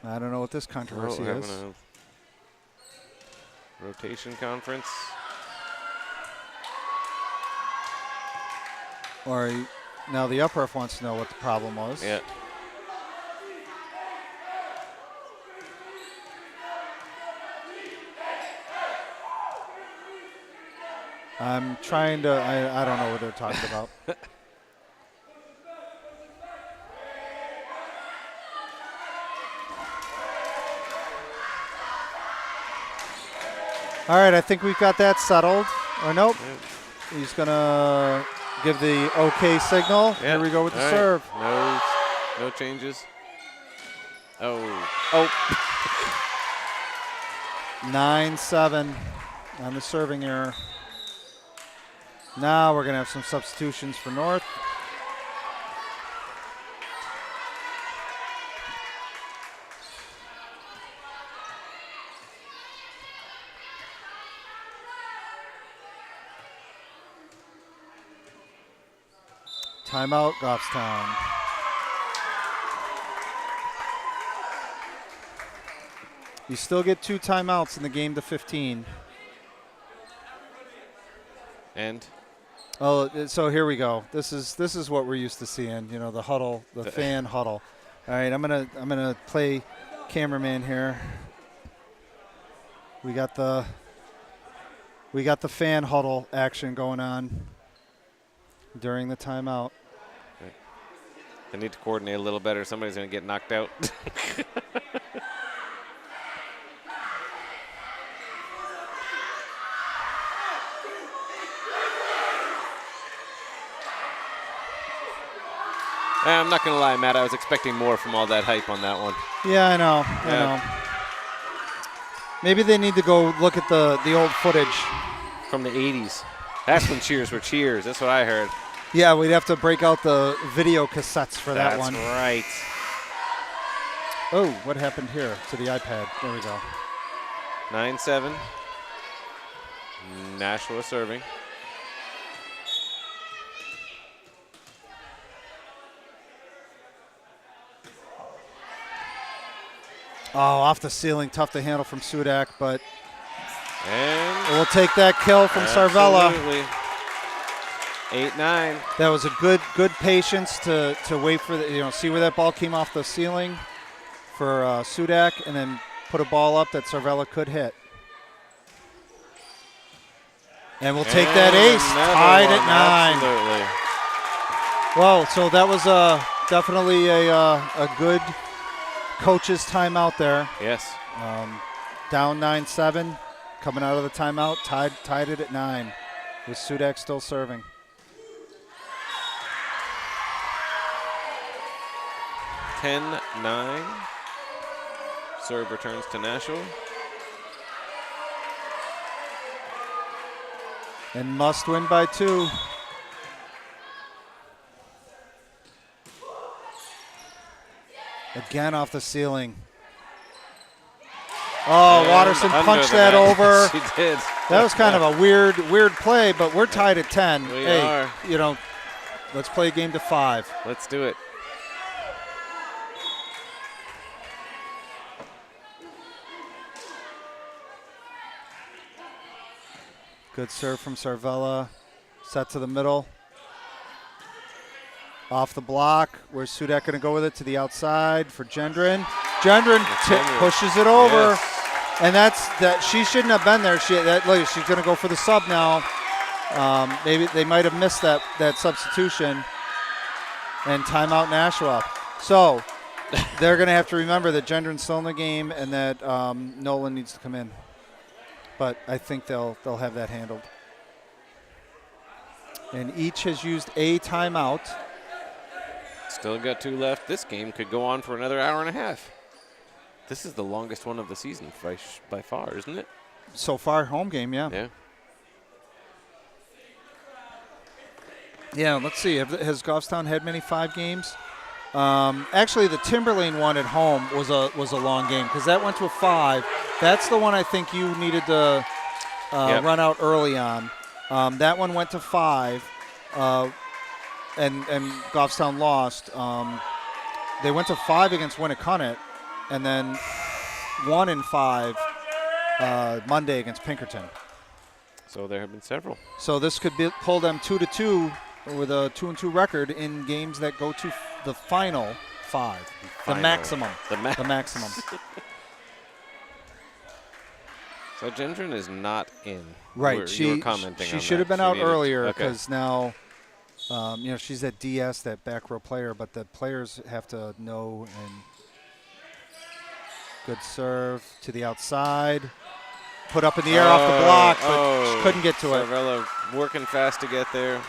I don't know what this controversy is. A rotation conference. Or now the up ref wants to know what the problem was. Yeah. I'm trying to, I don't know what they're talking about. All right, I think we've got that settled. Or nope. Yep. He's going to give the okay signal. Yep. Here we go with the serve. No changes. Oh. 9-7 on the serving error. Now we're going to have some substitutions for North. Timeout, Goffstown. You still get 2 timeouts in the game to 15. And? Oh, so here we go. This is what we're used to seeing. You know, the huddle, the fan huddle. All right, I'm gonna play cameraman here. We got the fan huddle action going on during the timeout. They need to coordinate a little better. Somebody's going to get knocked out. I'm not going to lie, Matt. I was expecting more from all that hype on that one. Yeah, I know. I know. Maybe they need to go look at the old footage. From the 80s. That's when cheers were cheers. That's what I heard. Yeah, we'd have to break out the video cassettes for that one. That's right. Oh, what happened here to the iPad? There we go. 9-7. Nashua serving. Oh, off the ceiling. Tough to handle from Sudak, but and we'll take that kill from Sarvella. 8-9. That was a good patience to wait for the, see where that ball came off the ceiling for Sudak, and then put a ball up that Sarvella could hit. And we'll take that ace, tied at 9. Absolutely. Well, so that was definitely a good coach's timeout there. Yes. Down 9-7, coming out of the timeout, tied it at 9, with Sudak still serving. Ten, 9. Serve returns to Nashua. And must win by 2. Again off the ceiling. Oh, And Watterson under punched the that net. over. She did. That was kind of a weird play, but we're tied at 10. We are. You know, let's play a game to 5. Let's do it. Good serve from Sarvella. Set to the middle. Off the block. Where's Sudak going to go with it? To the outside for Gendron. Gendron pushes it over. Yes. And that she shouldn't have been there. Look, she's going to go for the sub now. Maybe they might have missed that substitution. And timeout Nashua. So they're going to have to remember that Gendron's still in the game and that Nolan needs to come in. But I think they'll have that handled. And each has used a timeout. Still got 2 left. This game could go on for another hour and a half. This is the longest one of the season by far, isn't it? So far, home game, yeah. Yeah. Yeah, let's see. Has Goffstown had many 5 games? Actually, the Timberlane one at home was a long game because that went to a 5. That's the one I think you needed to run out early on. That one went to 5, and Goffstown lost. They went to 5 against Winnicott, and then 1 in 5 Monday against Pinkerton. So there have been several. So this could pull them 2-2 with a 2-2 record in games that go to the final 5. The maximum. The maximum. So Gendron is not in. Right. You were commenting she on should that. have been out earlier Okay. because now, she's that DS, that back row player, but the players have to know. And good serve to the outside. Put up in the air off the block, but she couldn't get to Sarvella working fast to get there.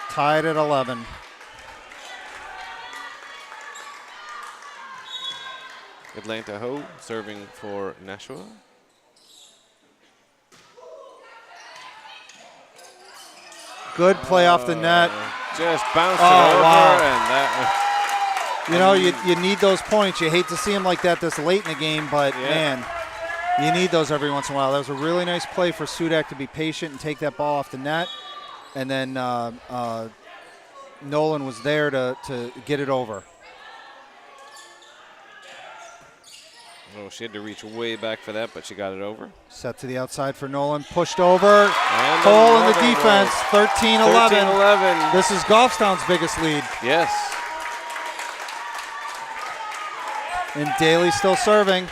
Tied at 11. Atlanta Ho serving for Nashua. Good play off the net. Just bounced it over, wow. And that. You need those points. You hate to see them like that this late in the game, but man, you need those every once in a while. That was a really nice play for Sudak to be patient and take that ball off the net, and then Nolan was there to get it over. Oh, she had to reach way back for that, but she got it over. Set to the outside for Nolan. Pushed over. And Hole in the defense. 13-11. 13-11. This is Goffstown's biggest lead. Yes. And Daly still serving.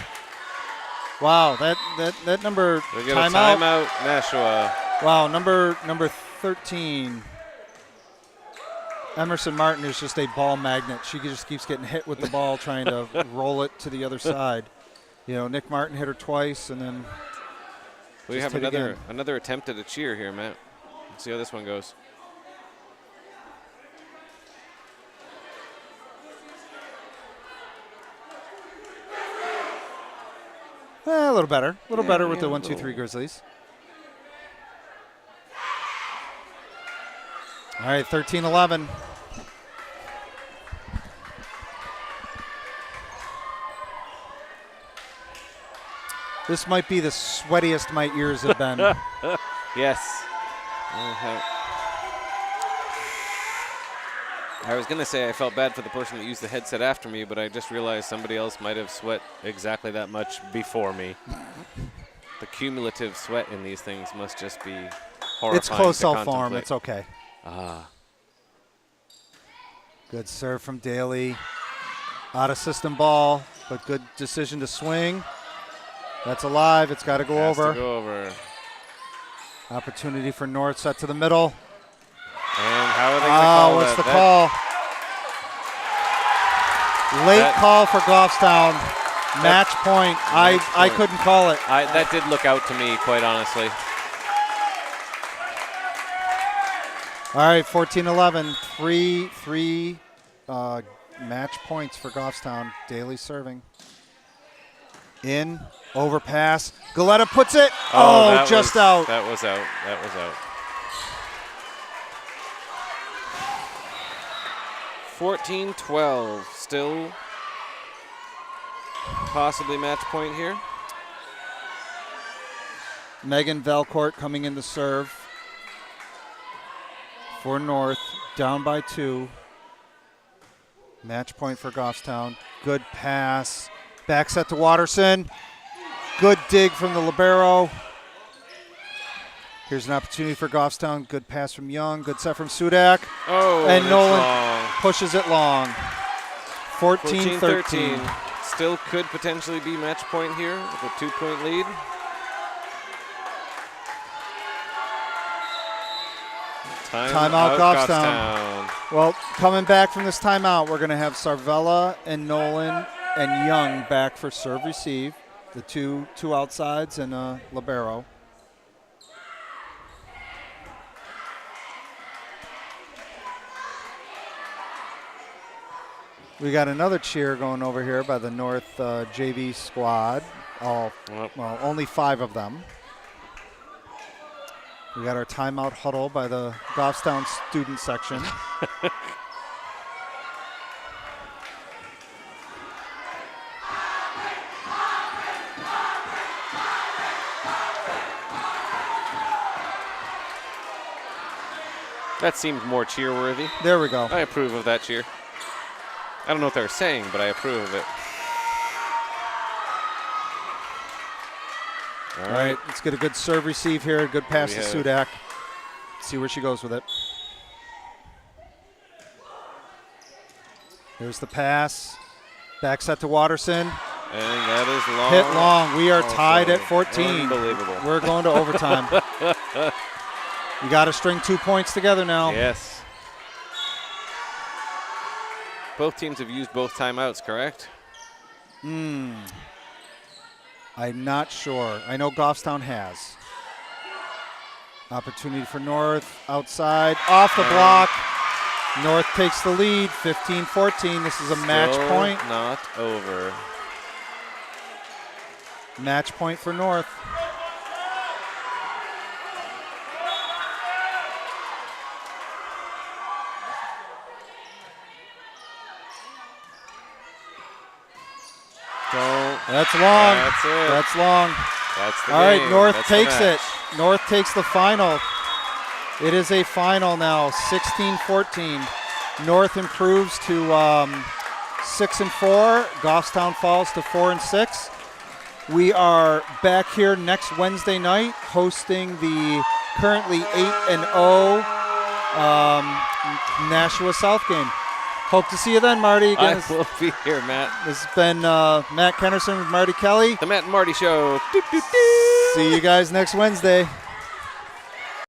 Wow, that number We get a timeout. timeout, Nashua. Wow, number 13. Emerson Martin is just a ball magnet. She just keeps getting hit with the ball, trying to roll it to the other side. Nick Martin hit her twice, and then We have another attempt at a cheer here, Matt. Let's see how this one goes. A little better. A little better with the 1-2-3 Grizzlies. All right, 13-11. This might be the sweatiest my ears have been. Yes. I was going to say I felt bad for the person that used the headset after me, but I just realized somebody else might have sweat exactly that much before me. The cumulative sweat in these things must just be horrifying. It's close to self-form. contemplate. It's okay. Good serve from Daly. Out of system ball, but good decision to swing. That's alive. It's got to go Has over. to go over. Opportunity for North, set to the middle. And how are they going to call what's that? the call? Late call for Goffstown. Match point. I couldn't call it. That did look out to me, quite honestly. All right, 14-11. Three match points for Goffstown. Daly serving. In, overpass. Galetta puts it. Oh, just out. That was out. That was out. 14-12. Still possibly match point here. Megan Valcourt coming in to serve for North. Down by 2. Match point for Goffstown. Good pass. Back set to Watterson. Good dig from the libero. Here's an opportunity for Goffstown. Good pass from Young. Good set from Sudak. Oh, and Nolan long. Pushes it long. 14-13. Still could potentially be match point here with a 2-point lead. Timeout Goffstown. Well, coming back from this timeout, we're going to have Sarvella and Nolan and Young back for serve receive. The two outsides and libero. We got another cheer going over here by the North JV squad. Well, only 5 of them. We got our timeout huddle by the Goffstown student section. That seemed more cheer-worthy. There we go. I approve of that cheer. I don't know what they were saying, but I approve of it. All right, let's get a good serve receive here. Good pass to Sudak. See where she goes with it. Here's the pass. Back set to Watterson. And that is long. Hit long. We are tied at 14. Unbelievable. We're going to overtime. You got to string 2 points together now. Yes. Both teams have used both timeouts, correct? I'm not sure. I know Goffstown has. Opportunity for North. Outside. Off the block. North takes the lead. 15-14. This is a match point. Not over. Match point for North. That's long. That's it. That's long. That's the All game. right, North That's takes it. North takes the final. It is a final now, 16-14. North improves to 6-4. Goffstown falls to 4-6. We are back here next Wednesday night hosting the currently 8-0 Nashua South game. Hope to see you then, Marty. Again, I will be here, Matt. This has been Matt Kennerson with Marty Kelly. The Matt and Marty Show. See you guys next Wednesday.